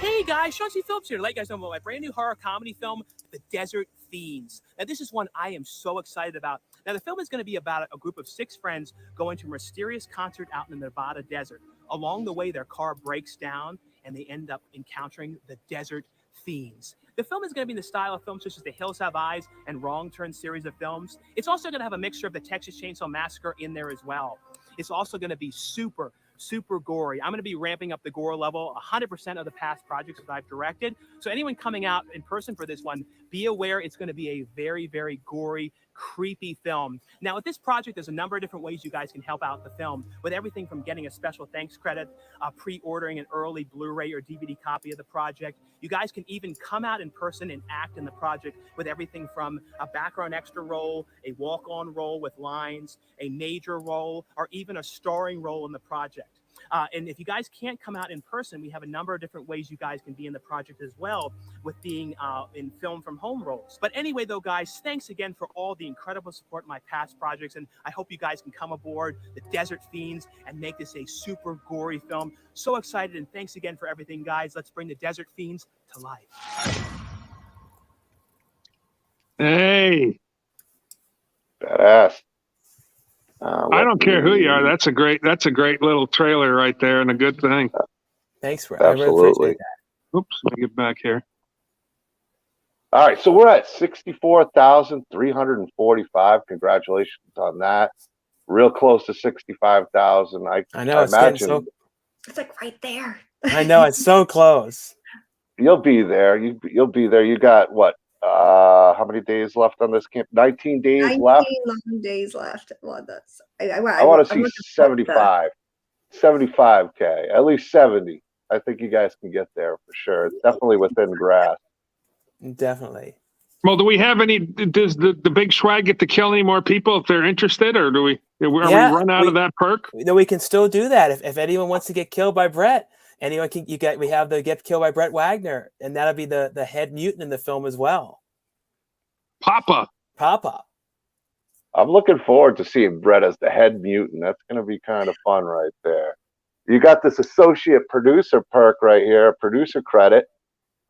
Hey guys, Shawn C Phillips here to let you guys know about my brand new horror comedy film, The Desert Fiends. Now this is one I am so excited about. Now the film is going to be about a group of 6 friends going to a mysterious concert out in the Nevada desert. Along the way, their car breaks down and they end up encountering the Desert Fiends. The film is going to be in the style of films such as The Hills Have Eyes and Wrong Turn series of films. It's also going to have a mixture of the Texas Chainsaw Massacre in there as well. It's also going to be super gory. I'm going to be ramping up the gore level 100% of the past projects that I've directed. So anyone coming out in person for this one, be aware it's going to be a very, very gory, creepy film. Now with this project, there's a number of different ways you guys can help out the film, with everything from getting a special thanks credit, pre-ordering an early Blu-ray or DVD copy of the project. You guys can even come out in person and act in the project with everything from a background extra role, a walk-on role with lines, a major role, or even a starring role in the project. And if you guys can't come out in person, we have a number of different ways you guys can be in the project as well, with being in film from home roles. But anyway, though, guys, thanks again for all the incredible support in my past projects. And I hope you guys can come aboard the Desert Fiends and make this a super gory film. So excited. And thanks again for everything, guys. Let's bring the Desert Fiends to life. Hey. Badass. I don't care who you are. That's a great little trailer right there, and a good thing. Thanks, Brett. Absolutely. I really appreciate that. Oops, let me get back here. All right, so we're at 64,345. Congratulations on that. Real close to 65,000. I know, I it's getting imagine It's like right there. I know, it's so close. you'll be there. You'll be there. You got what? How many days left on this camp? 19 days 19 left. long days left. Well, that's I want to see 75. 75K, at least 70. I think you guys can get there for sure. It's definitely within grasp. Definitely. Well, do we have any? Does the big Schwag get to kill any more people if they're interested, or do we? Are we run out of that perk? No, we can still do that. If anyone wants to get killed by Brett, anyone can. We have the get killed by Brett Wagner, and that'll be the head mutant in the film as well. Papa. I'm looking forward to seeing Brett as the head mutant. That's going to be kind of fun right there. You got this associate producer perk right here, producer credit.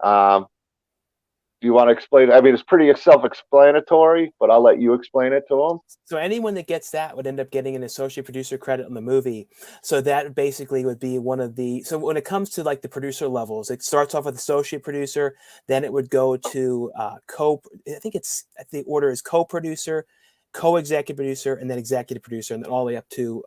Do you want to explain? I mean, it's pretty self-explanatory, but I'll let you explain it to them. So anyone that gets that would end up getting an associate producer credit on the movie. So that basically would be one of the. So when it comes to like the producer levels, it starts off with associate producer, then it would go to I think the order is co-producer, co-executive producer, and then executive producer, and then all the way up to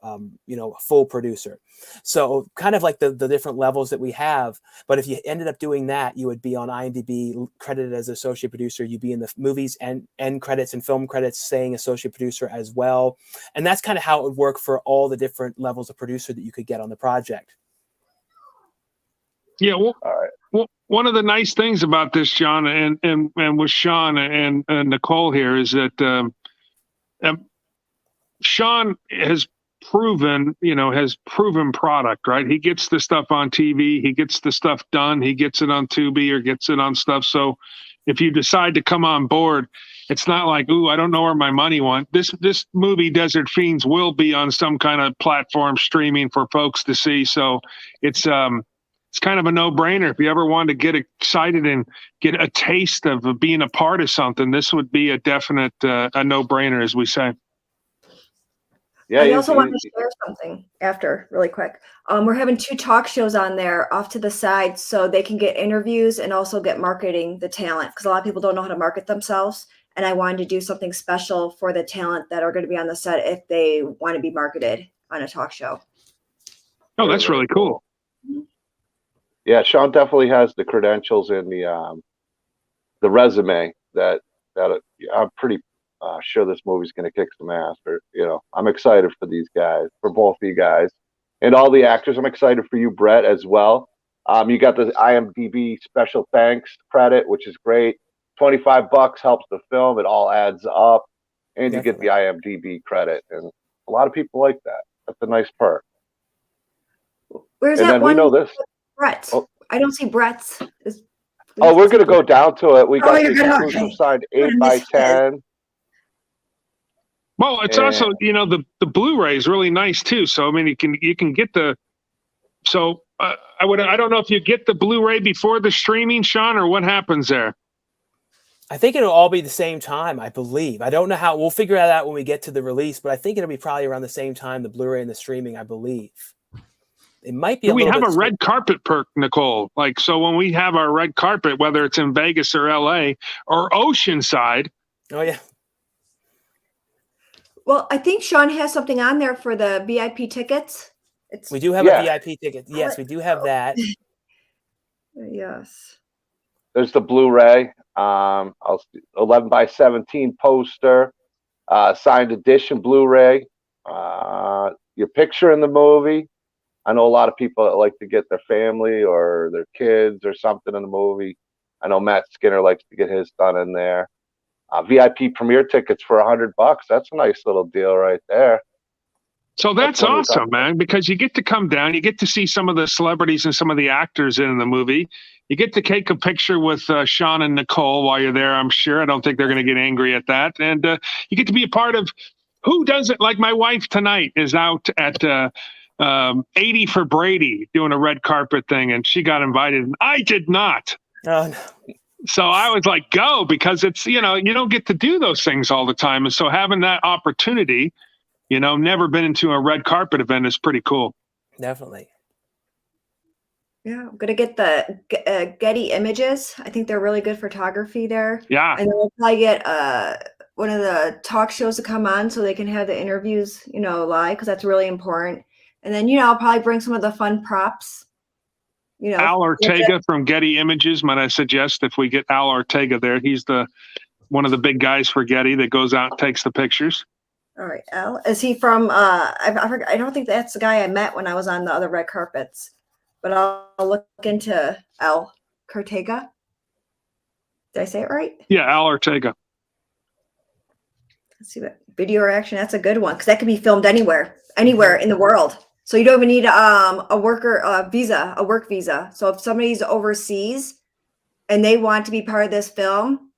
full producer. So kind of like the different levels that we have. But if you ended up doing that, you would be on IMDb credited as associate producer. You'd be in the movies and end credits and film credits saying associate producer as well. And that's kind of how it would work for all the different levels of producer that you could get on the project. Yeah, well, All right. well, one of the nice things about this, John, and with Shawn and Nicole here is that Shawn has proven product, right? He gets the stuff on TV, he gets the stuff done, he gets it on Tubi or gets it on stuff. So, if you decide to come on board, it's not like, ooh, I don't know where my money went. This movie, Desert Fiends, will be on some kind of platform streaming for folks to see. So it's kind of a no-brainer. If you ever wanted to get excited and get a taste of being a part of something, this would be a definite a no-brainer, as we say. Yeah, I also want to share something after really quick. We're having 2 talk shows on there off to the side so they can get interviews and also get marketing the talent, because a lot of people don't know how to market themselves. And I wanted to do something special for the talent that are going to be on the set if they want to be marketed on a talk show. Oh, that's really cool. Yeah, Shawn definitely has the credentials and the resume that I'm pretty sure this movie's going to kick some ass. Or, I'm excited for these guys, for both of you guys, and all the actors. I'm excited for you, Brett, as well. You got the IMDb special thanks credit, which is great. $25 helps the film. It all adds up, and you get the IMDb credit, and a lot of people like that. That's a nice perk. Where's and that then one? We know this. Brett. Oh. I don't see Brett's. We're going to go down to it. We got the exclusive okay. signed 8x10. Well, it's also, the Blu-ray is really nice too. So I mean, you can get the. So I don't know if you get the Blu-ray before the streaming, Shawn, or what happens there. I think it'll all be the same time, I believe. I don't know how. We'll figure that out when we get to the release, but I think it'll be probably around the same time, the Blu-ray and the streaming, I believe. It might be. We have a red carpet perk, Nicole. Like, so when we have our red carpet, whether it's in Vegas or LA or Oceanside. Oh yeah. Well, I think Shawn has something on there for the VIP tickets. We do have a VIP ticket. Yes, we do have that. Yes. There's the Blu-ray, 11x17 poster, signed edition Blu-ray, your picture in the movie. I know a lot of people that like to get their family or their kids or something in the movie. I know Matt Skinner likes to get his done in there. VIP premiere tickets for $100. That's a nice little deal right there. So that's awesome, man, because you get to come down, you get to see some of the celebrities and some of the actors in the movie. You get to take a picture with Shawn and Nicole while you're there, I'm sure. I don't think they're going to get angry at that. And you get to be a part of who doesn't. Like my wife tonight is out at 80 for Brady doing a red carpet thing, and she got invited, and I did not. Oh, no. So I was like, go, because it's, you don't get to do those things all the time. And so having that opportunity, never been into a red carpet event is pretty cool. Definitely. Yeah, I'm going to get the Getty images. I think they're really good photography there. Yeah. And then we'll probably get one of the talk shows to come on so they can have the interviews, live, because that's really important. And then, I'll probably bring some of the fun props. Al Ortega from Getty Images. Might I suggest if we get Al Ortega there, he's one of the big guys for Getty that goes out and takes the pictures. All right, Al. Is he from? I don't think that's the guy I met when I was on the other red carpets, but I'll look into Al Ortega. Did I say it right? Yeah, Al Ortega. Let's see what video reaction. That's a good one because that can be filmed anywhere in the world. So you don't even need a work visa. So if somebody's overseas and they want to be part of this film,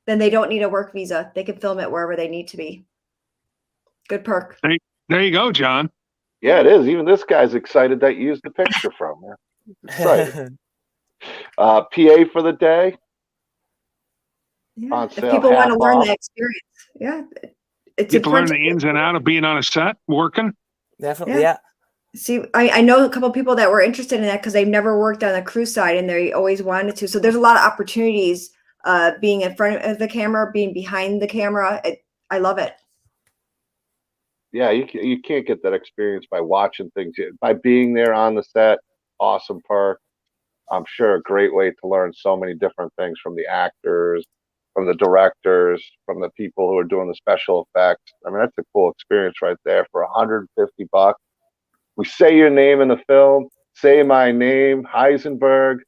then they don't need a work visa. They can film it wherever they need to be. Good perk. There you go, John. Yeah, it is. Even this guy's excited that you used the picture from him. Excited. PA for the day. Yeah. If people want to learn the experience. Yeah. People learn the ins and outs of being on a set, working. Definitely, yeah. See, I know a couple of people that were interested in that because they've never worked on the crew side and they always wanted to. So there's a lot of opportunities being in front of the camera, being behind the camera. I love it. Yeah, you can't get that experience by watching things. By being there on the set, awesome perk. I'm sure a great way to learn so many different things from the actors, from the directors, from the people who are doing the special effects. I mean, that's a cool experience right there for $150. We say your name in the film. Say my name, Heisenberg.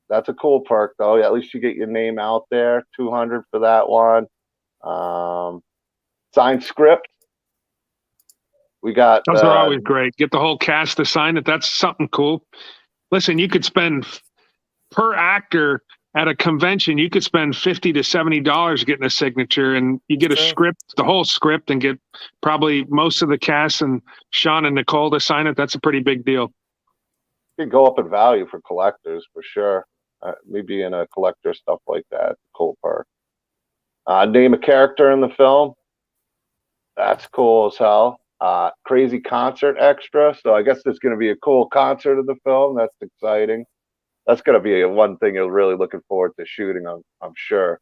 That's a cool perk, though. Yeah, at least you get your name out there. $200 for that one. Signed script. We got those are always great. Get the whole cast to sign it. That's something cool. Listen, you could spend per actor at a convention, you could spend $50 to $70 getting a signature, and you get a script, the whole script, and get probably most of the cast and Shawn and Nicole to sign it. That's a pretty big deal. It could go up in value for collectors for sure. Maybe in a collector stuff like that. Cool perk. Name a character in the film. That's cool as hell. Crazy concert extra. So I guess there's going to be a cool concert of the film. That's exciting. That's going to be one thing you're really looking forward to shooting. I'm sure.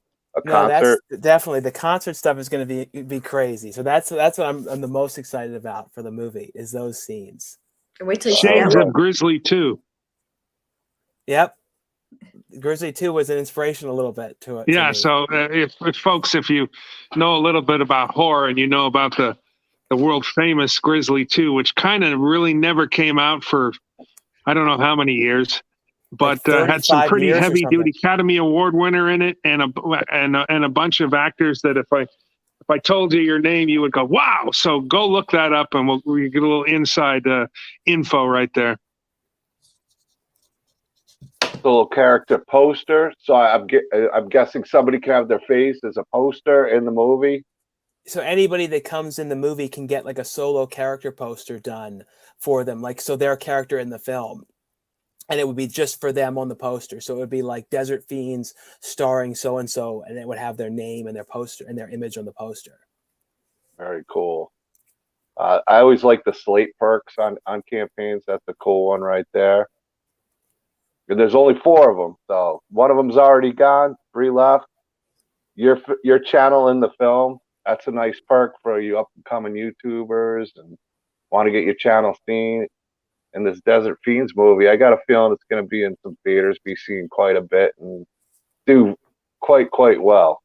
Concert. That's definitely, the concert stuff is going to be crazy. So that's what I'm the most excited about for the movie, is those scenes. And wait till you Shades of Grizzly 2. Yep. Grizzly 2 was an inspiration a little bit to it. Yeah. So if folks, if you know a little bit about horror and you know about the world famous Grizzly 2, which kind of really never came out for, I don't know how many years, but like had some pretty heavy duty Academy Award winner in it, and a bunch of actors that if I told you your name, you would go, wow. So go look that up, and we'll get a little inside info right there. The little character poster. So I'm guessing somebody can have their face as a poster in the movie. So anybody that comes in the movie can get like a solo character poster done for them, like so their character in the film. And it would be just for them on the poster. So it would be like Desert Fiends starring so-and-so, and it would have their name and their poster and their image on the poster. Very cool. I always like the slate perks on campaigns. That's a cool one right there. And there's only 4 of them. So one of them's already gone, 3 left. Your channel in the film. That's a nice perk for you up-and-coming YouTubers and want to get your channel seen. In this Desert Fiends movie, I got a feeling it's going to be in some theaters, be seen quite a bit, and do quite well.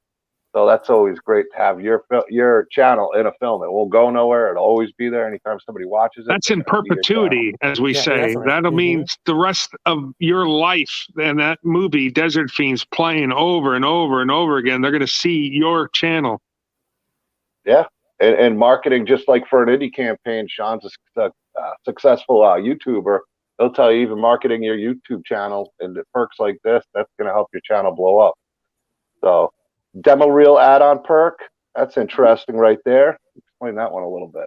So that's always great to have your channel in a film. It won't go nowhere. It'll always be there anytime somebody watches it. That's in perpetuity, as we say. Definitely. That'll mean the rest of your life, and that movie, Desert Fiends, playing over and over and over again. They're going to see your channel. Yeah, and marketing, just like for an indie campaign, Shawn's a successful YouTuber. They'll tell you even marketing your YouTube channel and the perks like this, that's going to help your channel blow up. So demo reel add-on perk, that's interesting right there. Explain that one a little bit.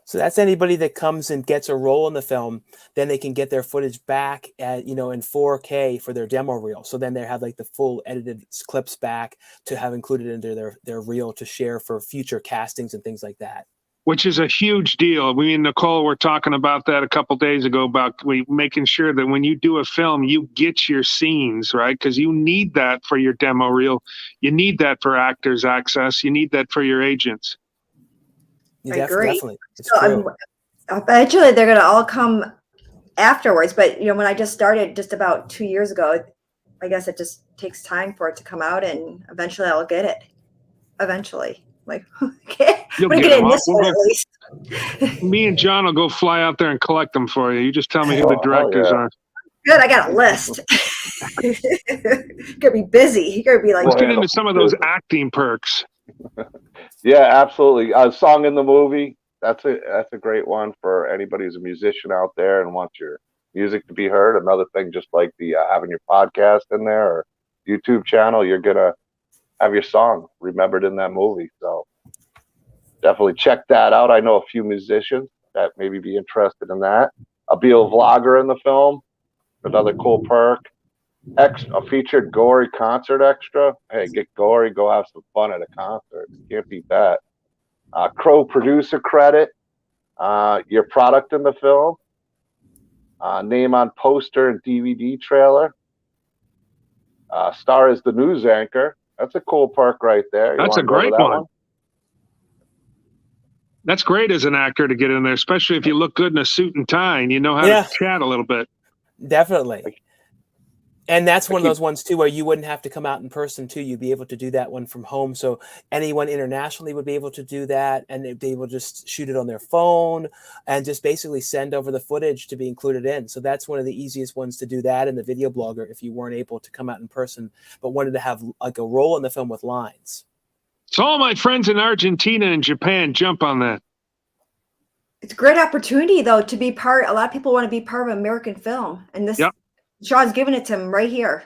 So that's anybody that comes and gets a role in the film, then they can get their footage back at, in 4K for their demo reel. So then they have like the full edited clips back to have included into their reel to share for future castings and things like that. Which is a huge deal. We and Nicole were talking about that a couple days ago, about making sure that when you do a film, you get your scenes, right? Because you need that for your demo reel. You need that for actors' access. You need that for your agents. I agree. Definitely. So eventually they're going to all come afterwards. But, when I just started just about 2 years ago, I guess it just takes time for it to come out, and eventually I'll get it. Eventually. Like, okay, I'm gonna get in this one at least. Me and John will go fly out there and collect them for you. You just tell me who the directors are. Good, I got a list. You're gonna be busy. You're gonna be like, let's get into some of those acting perks. Yeah, absolutely. Song in the movie. That's a great one for anybody who's a musician out there and wants your music to be heard. Another thing, just like the having your podcast in there or YouTube channel, you're gonna have your song remembered in that movie. So definitely check that out. I know a few musicians that maybe be interested in that. I'll be a vlogger in the film. Another cool perk. A featured gory concert extra. Hey, get gory, go have some fun at a concert. Can't beat that. Crow producer credit. Your product in the film. Name on poster and DVD trailer. Star as the news anchor. That's a cool perk right there. That's a great one. That's great as an actor to get in there, especially if you look good in a suit and tie and you know how to chat a little bit. Definitely. And that's one of those ones too, where you wouldn't have to come out in person too. You'd be able to do that one from home. So anyone internationally would be able to do that, and they'd be able to just shoot it on their phone and just basically send over the footage to be included in. So that's one of the easiest ones to do that in the video blogger if you weren't able to come out in person, but wanted to have like a role in the film with lines. So all my friends in Argentina and Japan, jump on that. It's a great opportunity though to be part. A lot of people want to be part of American film, and this Sean's giving it to him right here.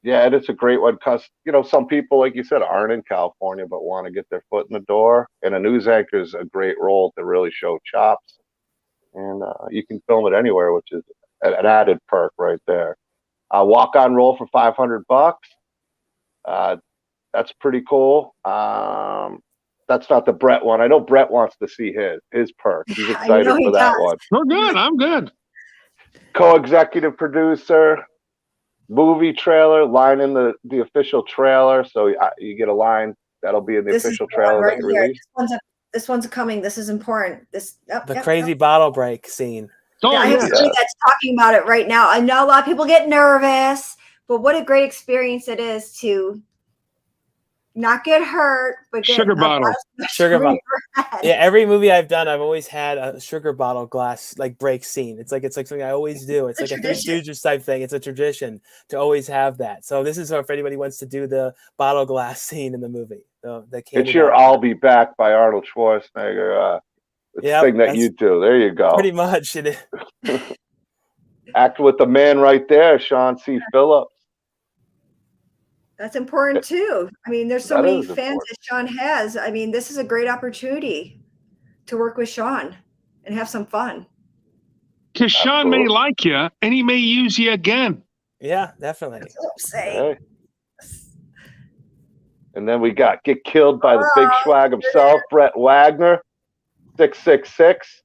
Yeah, and it's a great one because, you know, some people, like you said, aren't in California but want to get their foot in the door. And a news anchor is a great role to really show chops. And you can film it anywhere, which is an added perk right there. Walk-on role for $500. That's pretty cool. That's not the Brett one. I know Brett wants to see his perk. He's excited for that one. We're good. I'm good. Co-executive producer. Movie trailer, line in the official trailer, so you get a line that'll be in the official trailer right that you release. This one's coming. This is important. The crazy bottle break scene. Oh, I have somebody that's talking about it right now. I know a lot of people get nervous, but what a great experience it is to not get hurt, but get sugar bottle. Sugar bottle. Yeah, every movie I've done, I've always had a sugar bottle glass like break scene. It's like something I always do. It's like a Three Stooges type thing. It's a tradition to always have that. So this is if anybody wants to do the bottle glass scene in the movie. It's your "I'll Be Back" by Arnold Schwarzenegger. Thing that you do. There you go. Pretty much it is. Act with the man right there, Shawn C Phillips. That's important too. I mean, there's so many fans that Shawn has. I mean, this is a great opportunity to work with Shawn and have some fun. Because Shawn may like you and he may use you again. Yeah, definitely. That's what I'm saying. Okay. And then we got Get Killed by the Big Schwag himself, Brett Wagner, 666.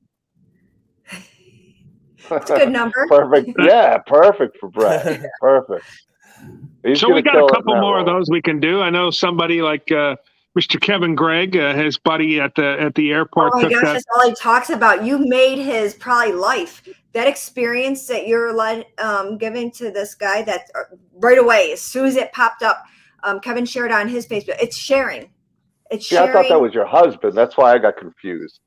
That's a good number. Perfect. Yeah, perfect for Brett. Perfect. So we got a couple more of those we can do. I know somebody like Mr. Kevin Gregg, his buddy at the airport. Oh my gosh, that's all he talks about. You made his probably life. That experience that you're giving to this guy, that right away, as soon as it popped up, Kevin shared on his Facebook. It's sharing. It's sharing. Yeah, I thought that was your husband. That's why I got confused.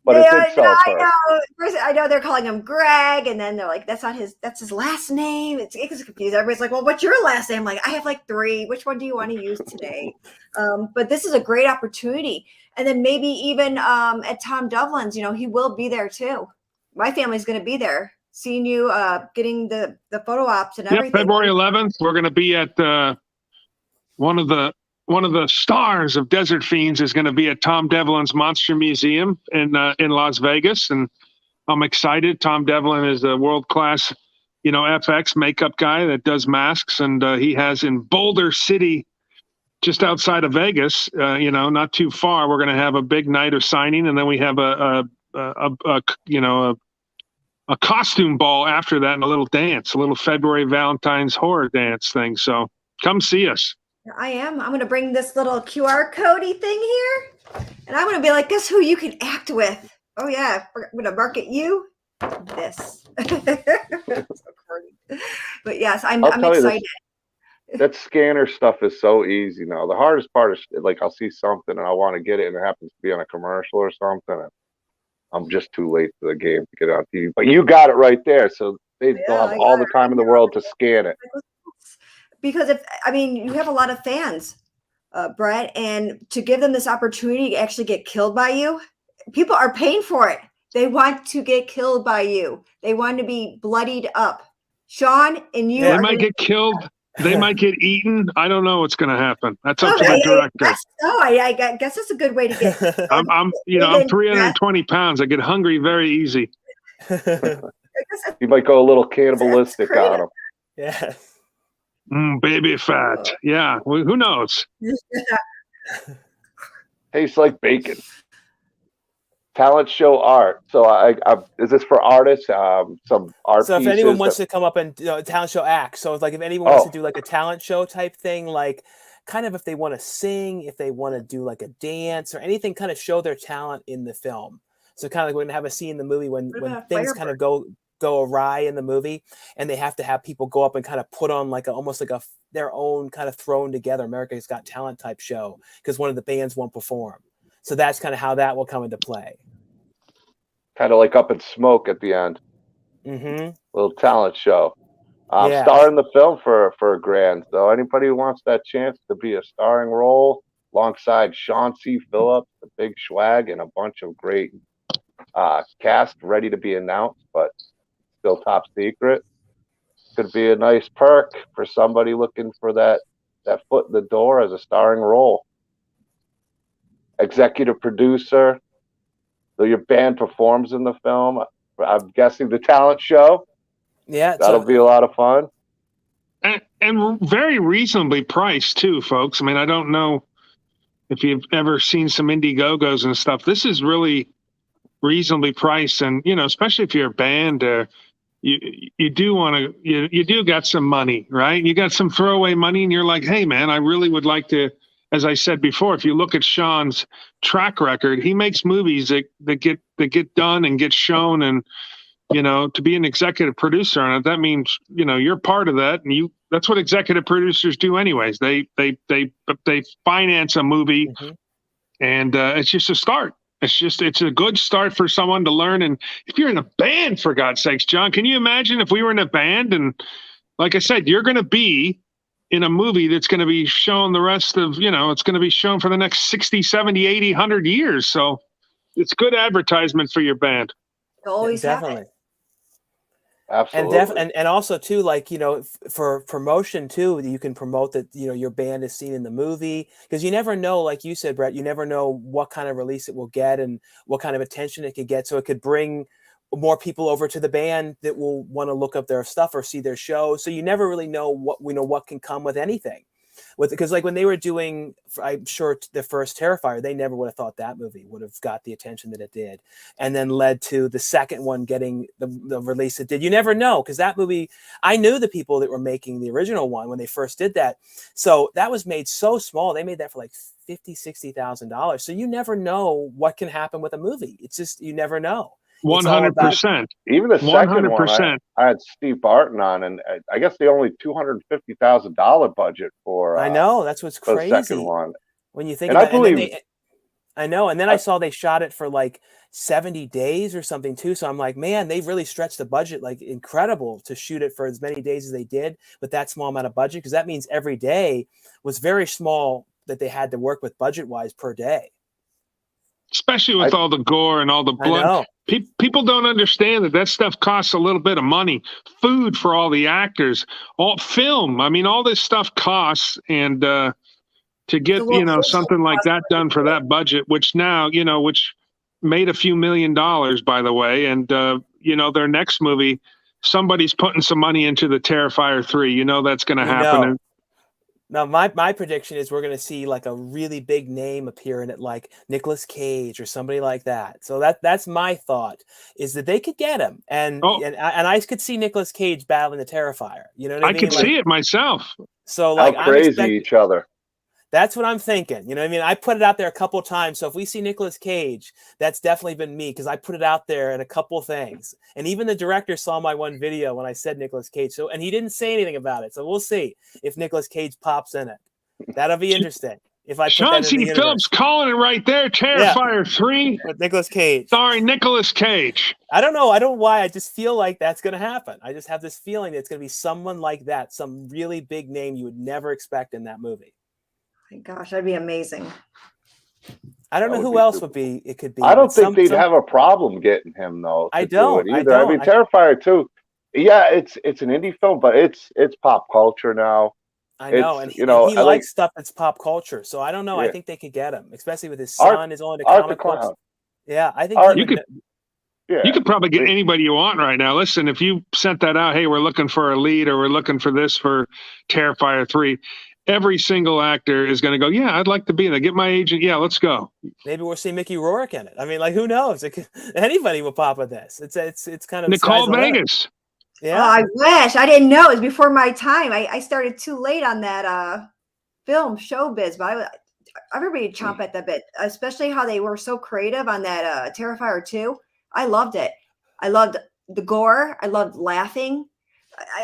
But I know they're calling him Greg, and then they're like, that's his last name. It's confused. Everybody's like, well, what's your last name? Like, I have like 3. Which one do you want to use today? But this is a great opportunity. And then maybe even at Tom Devlin's, he will be there too. My family's going to be there, seeing you getting the photo ops and everything. February 11th, we're going to be at one of the stars of Desert Fiends is going to be at Tom Devlin's Monster Museum in Las Vegas, and I'm excited. Tom Devlin is a world-class, FX makeup guy that does masks, and he has in Boulder City, just outside of Vegas, not too far. We're going to have a big night of signing, and then we have a costume ball after that, and a little February Valentine's horror dance thing. So come see us. I am. I'm going to bring this little QR code-y thing here, and I'm going to be like, guess who you can act with? Oh, yeah. I'm going to market you this. So corny. But, yes, I'm excited. That scanner stuff is so easy now. The hardest part is, like, I'll see something, and I want to get it, and it happens to be on a commercial or something, and I'm just too late for the game to get it on TV. But you got it right there, so they'll have all the time in the world to scan it. Because you have a lot of fans, Brett, and to give them this opportunity to actually get killed by you, people are paying for it. They want to get killed by you. They want to be bloodied up. Shawn and you. They might get killed. They might get eaten. I don't know what's going to happen. That's up to the director. I guess that's a good way to get. I'm 320 pounds. I get hungry very easy. You might go a little cannibalistic on them. Yeah. Baby fat. Yeah. Well, who knows? Tastes like bacon. Talent show art. So is this for artists? Some art. So if anyone wants to come up and talent show act. So it's like if anyone wants to do like a talent show type thing, like kind of if they want to sing, if they want to do like a dance or anything, kind of show their talent in the film. So kind of like we're gonna have a scene in the movie when things kind of go awry in the movie, and they have to have people go up and kind of put on like almost like their own kind of thrown together America's Got Talent type show because one of the bands won't perform. So that's kind of how that will come into play. Kind of like Up in Smoke at the end. Mm-hmm. Little talent show. Star in the film for a grand. So anybody who wants that chance to be a starring role alongside Shawn C Phillips, the Big Schwag, and a bunch of great cast ready to be announced, but still top secret. Could be a nice perk for somebody looking for that foot in the door as a starring role. Executive producer. So your band performs in the film. I'm guessing the talent show. Yeah, That'll be a lot of fun. And very reasonably priced too, folks. I mean, I don't know if you've ever seen some Indiegogos and stuff. This is really reasonably priced, and especially if you're a band, you do want to, you do got some money, right? You got some throwaway money, and you're like, hey man, I really would like to. As I said before, if you look at Shawn's track record, he makes movies that get done and get shown, and to be an executive producer on it, that means you're part of that, and that's what executive producers do anyways. They finance a movie, and it's just a start. It's a good start for someone to learn. And if you're in a band, for God's sakes, John, can you imagine if we were in a band and, like I said, you're going to be in a movie that's going to be shown the rest of, it's going to be shown for the next 60, 70, 80, 100 years. So it's good advertisement for your band. Always definitely. Absolutely. And also too, like, for promotion too, you can promote that, your band is seen in the movie, because you never know, like you said, Brett, you never know what kind of release it will get and what kind of attention it could get. So it could bring more people over to the band that will want to look up their stuff or see their show. So you never really know what can come with anything. Because like when they were doing, I'm sure, the first Terrifier, they never would have thought that movie would have got the attention that it did, and then led to the second one getting the release it did. You never know, because that movie, I knew the people that were making the original one when they first did that. So that was made so small. They made that for like $50,000-$60,000. So you never know what can happen with a movie. It's just, you never know. 100%. Even the second 100%. one, I had Steve Barton on, and I guess the only $250,000 budget for. I know, that's what's crazy. The second one, when you think and about I believe, it. I know, and then I saw they shot it for like 70 days or something too. So I'm like, man, they've really stretched the budget like incredible to shoot it for as many days as they did with that small amount of budget, because that means every day was very small that they had to work with budget-wise per day. Especially with all the gore and all the blood. People don't understand that stuff costs a little bit of money. Food for all the actors, all film. I mean, all this stuff costs, and to get something like that done for that budget, which now which made a few $1 million, by the way, and their next movie, somebody's putting some money into the Terrifier 3. That's going to happen. Now, my prediction is we're going to see like a really big name appear in it, like Nicolas Cage or somebody like that. So that's my thought, is that they could get him, and I could see Nicolas Cage battling the Terrifier. You know what I mean? I could see it myself. So like, how crazy each other. That's what I'm thinking. You know what I mean? I put it out there a couple of times. So if we see Nicolas Cage, that's definitely been me, because I put it out there in a couple of things. And even the director saw my one video when I said Nicolas Cage. So, and he didn't say anything about it. So we'll see if Nicolas Cage pops in it. That'll be interesting. If I Shawn C Phillips calling it right there. Terrifier 3 with Nicolas Cage. Sorry, Nicolas Cage. I don't know why. I just feel like that's going to happen. I just have this feeling that it's going to be someone like that, some really big name you would never expect in that movie. My gosh, that'd be amazing. I don't know who else would be. It could be. I don't think they'd have a problem getting him though. I don't either. I mean, Terrifier 2. Yeah, it's an indie film, but it's pop culture now. I know, and he likes stuff that's pop culture. So I don't know. Yeah. I think they could get him, especially with his son is only the comic books. Yeah, I think you could probably get anybody you want right now. Listen, if you sent that out, hey, we're looking for a lead, or we're looking for this for Terrifier 3. Every single actor is going to go, yeah, I'd like to be in there. Get my agent. Yeah, let's go. Maybe we'll see Mickey Rourke in it. I mean, like, who knows? Anybody will pop with this. It's kind of Nicole Vegas. Yeah, I wish. I didn't know. It was before my time. I started too late on that film showbiz, but everybody chomp at the bit, especially how they were so creative on that Terrifier 2. I loved it. I loved the gore. I loved laughing.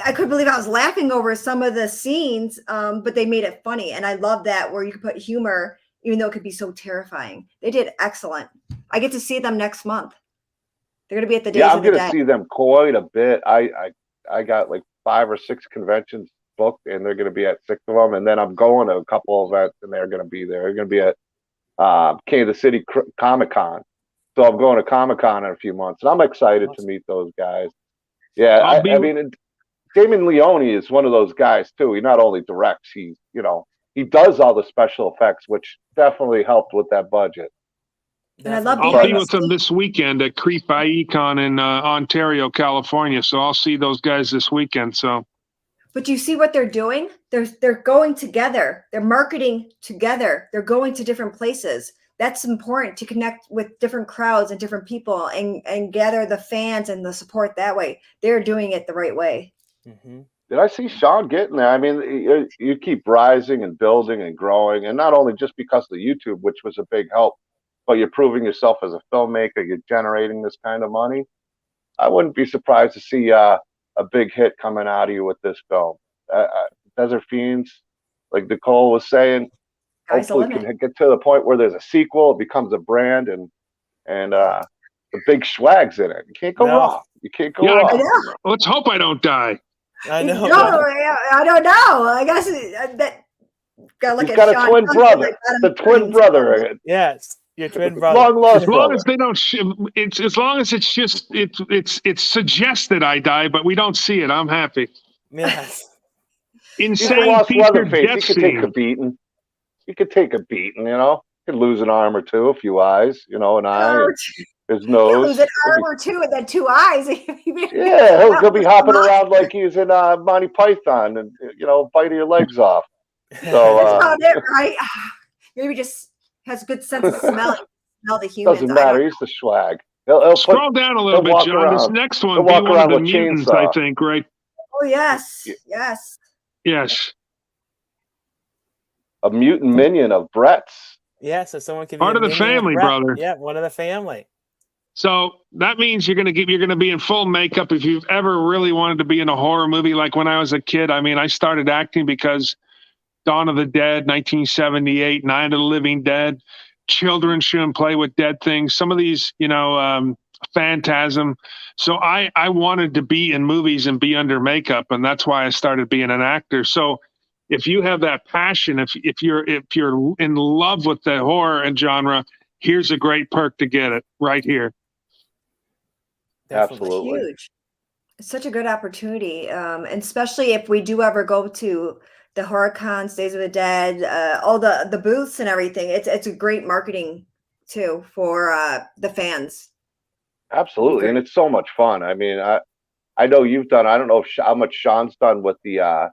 I couldn't believe I was laughing over some of the scenes, but they made it funny. And I love that, where you could put humor, even though it could be so terrifying. They did excellent. I get to see them next month. They're going to be at the Days of the Dead. I'm going to see them quite a bit. I got like 5 or 6 conventions booked, and they're going to be at 6 of them. And then I'm going to a couple of events, and they're going to be there. They're going to be at Kansas City Comic Con. So I'm going to Comic Con in a few months, and I'm excited to meet those guys. Yeah, I'll be I mean, Damon Leone is one of those guys too. He not only directs, he does all the special effects, which definitely helped with that budget. And I love I'll behind be the with them scenes. this weekend at Krypt Icon in Ontario, California. So I'll see those guys this weekend. So, But you see what they're doing? They're going together. They're marketing together. They're going to different places. That's important to connect with different crowds and different people and gather the fans and the support that way. They're doing it the right way. Mm-hmm. Did I see Shawn getting there? I mean, you keep rising and building and growing, and not only just because of the YouTube, which was a big help, but you're proving yourself as a filmmaker. You're generating this kind of money. I wouldn't be surprised to see a big hit coming out of you with this film. Desert Fiends, like Nicole was saying, hopefully can get to the point where there's a sequel, it becomes a brand, and the big Schwag's in it. You can't go wrong. You can't go wrong. Let's hope I don't die. I know. No, I don't know. I guess that gotta look He's at got Shawn a twin brother. The twin brother. Yes, your twin brother. Long lost As long brother. as they don't, it's as long as it's just it's suggested I die, but we don't see it. I'm happy. Yes. Insane. He's a lost featured Leatherface. death He could scene. take a beating. He could take a beating. He could lose an arm or two, a few eyes. An eye, and his nose. Lose an arm or two and then 2 eyes. Yeah, he'll be hopping around like he's in Monty Python, and biting your legs off. So That's about it, right? Maybe just has a good sense of smell. Smell the humans. Doesn't matter. He's the Schwag. Scroll down a little bit, John. Around. This next one He'll be walk one of around the with mutants, chainsaw. I think, right? Oh yes, yes. Yes. A mutant minion of Brett's. Yeah, so someone can be Part of the family, brother. Yeah, one of the family. So that means you're gonna be in full makeup if you've ever really wanted to be in a horror movie. Like when I was a kid, I mean, I started acting because Dawn of the Dead, 1978, Night of the Living Dead, Children Shouldn't Play with Dead Things. Some of these, Phantasm. So I wanted to be in movies and be under makeup, and that's why I started being an actor. So if you have that passion, if you're in love with the horror and genre, here's a great perk to get it right here. Definitely. Absolutely. Huge. It's such a good opportunity, and especially if we do ever go to the horror cons, Days of the Dead, all the booths and everything. It's a great marketing too for the fans. Absolutely, and it's so much fun. I mean, I know you've done. I don't know how much Shawn's done with the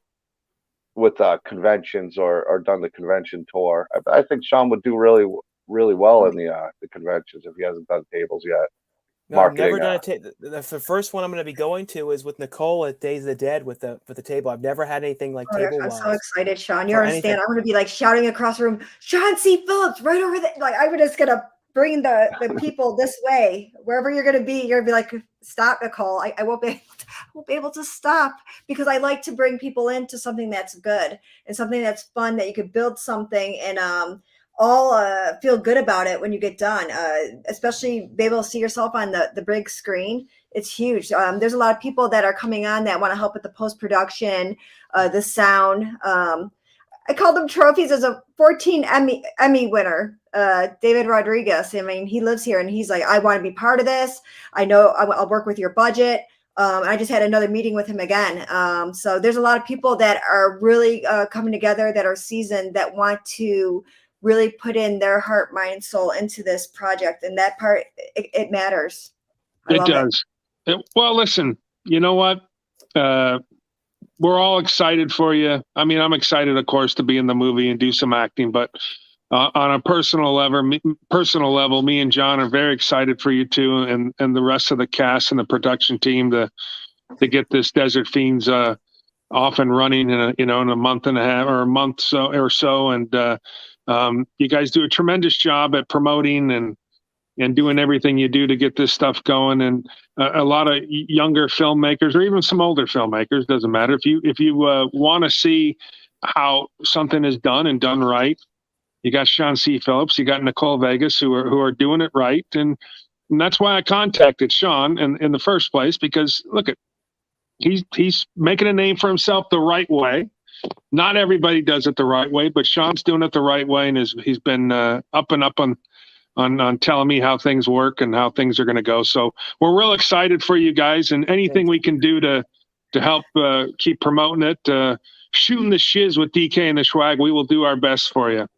conventions or done the convention tour. I think Shawn would do really well in the conventions if he hasn't done tables yet. No, I've never done the first one I'm going to be going to is with Nicole at Days of the Dead with the table. I've never had anything like table. I'm so excited, Shawn. You understand? I'm going to be like shouting across the room, Shawn C Phillips, right over there. Like I'm just going to bring the people this way, wherever you're going to be. You're going to be like, stop, Nicole. I won't be able to stop because I like to bring people into something that's good and something that's fun, that you could build something and all feel good about it when you get done, especially be able to see yourself on the big screen. It's huge. There's a lot of people that are coming on that want to help with the post-production, the sound. I called them trophies as a 14 Emmy winner, David Rodriguez. I mean, he lives here and he's like, I want to be part of this. I know I'll work with your budget. I just had another meeting with him again. So there's a lot of people that are really coming together that are seasoned, that want to really put in their heart, mind, soul into this project. And that part, it matters. It does. Well, listen, you know what? We're all excited for you. I mean, I'm excited, of course, to be in the movie and do some acting, but on a personal level, me and John are very excited for you too, and the rest of the cast and the production team to get this Desert Fiends off and running in a month and a half or a month or so. And you guys do a tremendous job at promoting and doing everything you do to get this stuff going. And a lot of younger filmmakers, or even some older filmmakers, doesn't matter. If you want to see how something is done and done right, you got Shawn C Phillips, you got Nicole Vegas, who are doing it right. And that's why I contacted Shawn in the first place, because look, he's making a name for himself the right way. Not everybody does it the right way, but Shawn's doing it the right way, and he's been up and up on telling me how things work and how things are going to go. So we're real excited for you guys, and anything we can do to help keep promoting it. Shooting the Shizz with DK and the Schwag, we will do our best for you.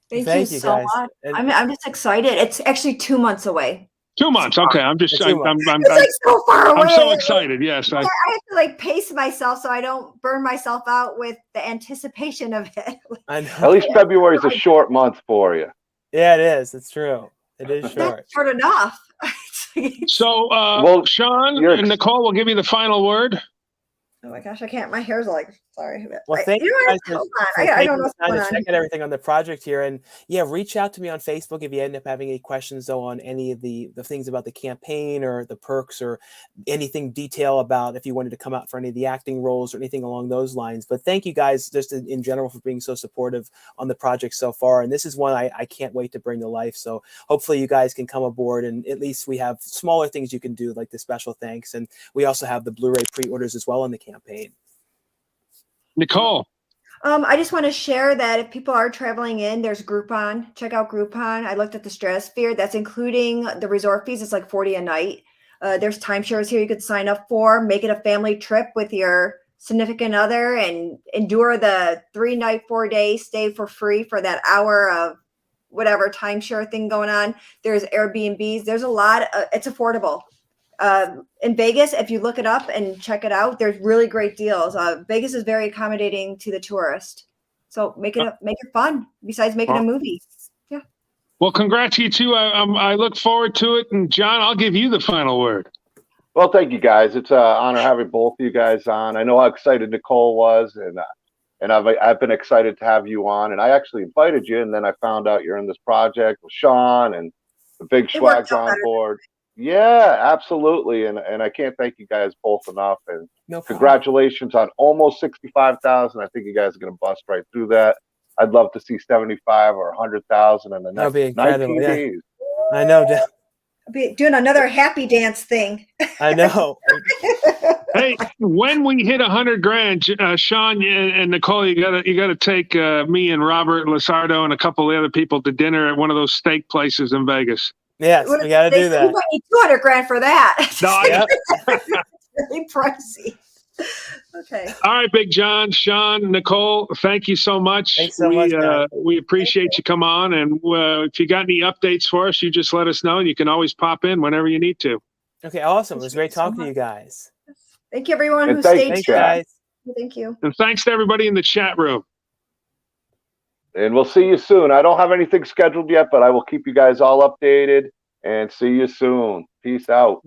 Thank you so guys. much. I'm just excited. It's actually 2 months away. 2 months. Okay. It's like so far away. I'm so excited. Yes. I have to like pace myself so I don't burn myself out with the anticipation of it. I know. At least February is a short month for you. Yeah, it is. It's true. It is short. That's short enough. So, Shawn and Nicole will give you the final word. Oh my gosh, I can't. My hair's like, sorry. Well, thank you guys for I don't know taking the time to check out everything on the project here. And yeah, reach out to me on Facebook if you end up having any questions though on any of the things about the campaign or the perks or anything detail about if you wanted to come out for any of the acting roles or anything along those lines. But thank you guys just in general for being so supportive on the project so far. And this is one I can't wait to bring to life. So hopefully you guys can come aboard and at least we have smaller things you can do like the special thanks. And we also have the Blu-ray pre-orders as well on the campaign. Nicole. I just want to share that if people are traveling in, there's Groupon. Check out Groupon. I looked at the Stratosphere. That's including the resort fees. It's like $40 a night. There's timeshares here you could sign up for. Make it a family trip with your significant other and endure the 3-night, 4-day stay for free for that hour of whatever timeshare thing going on. There's Airbnbs. There's a lot. It's affordable. In Vegas, if you look it up and check it out, there's really great deals. Vegas is very accommodating to the tourist. So make it fun besides making a movie. Yeah. Well, congrats you two. I look forward to it. And John, I'll give you the final word. Well, thank you guys. It's an honor having both of you guys on. I know how excited Nicole was, and I've been excited to have you on. And I actually invited you, and then I found out you're in this project with Shawn and the big Schwag's on board. Yeah, absolutely. And I can't thank you guys both enough. And congratulations on almost 65,000. I think you guys are going to bust right through that. I'd love to see 75 or 100,000 in the next 19 days. I know. I'll be doing another happy dance thing. I know. Hey, when we hit 100 grand, Shawn and Nicole, you gotta take me and Robert Lasardo and a couple of the other people to dinner at one of those steak places in Vegas. Yes, we got to do that. You need 200 grand for that. No, It's really pricey. Okay. All right, Big John, Shawn, Nicole, thank you so much. Thanks so much. We appreciate you come on, and if you got any updates for us, you just let us know, and you can always pop in whenever you need to. Okay, awesome. It was great talking to you guys. Thank you, everyone who stayed tuned. Guys. Thank you. And thanks to everybody in the chat room. And we'll see you soon. I don't have anything scheduled yet, but I will keep you guys all updated and see you soon. Peace out.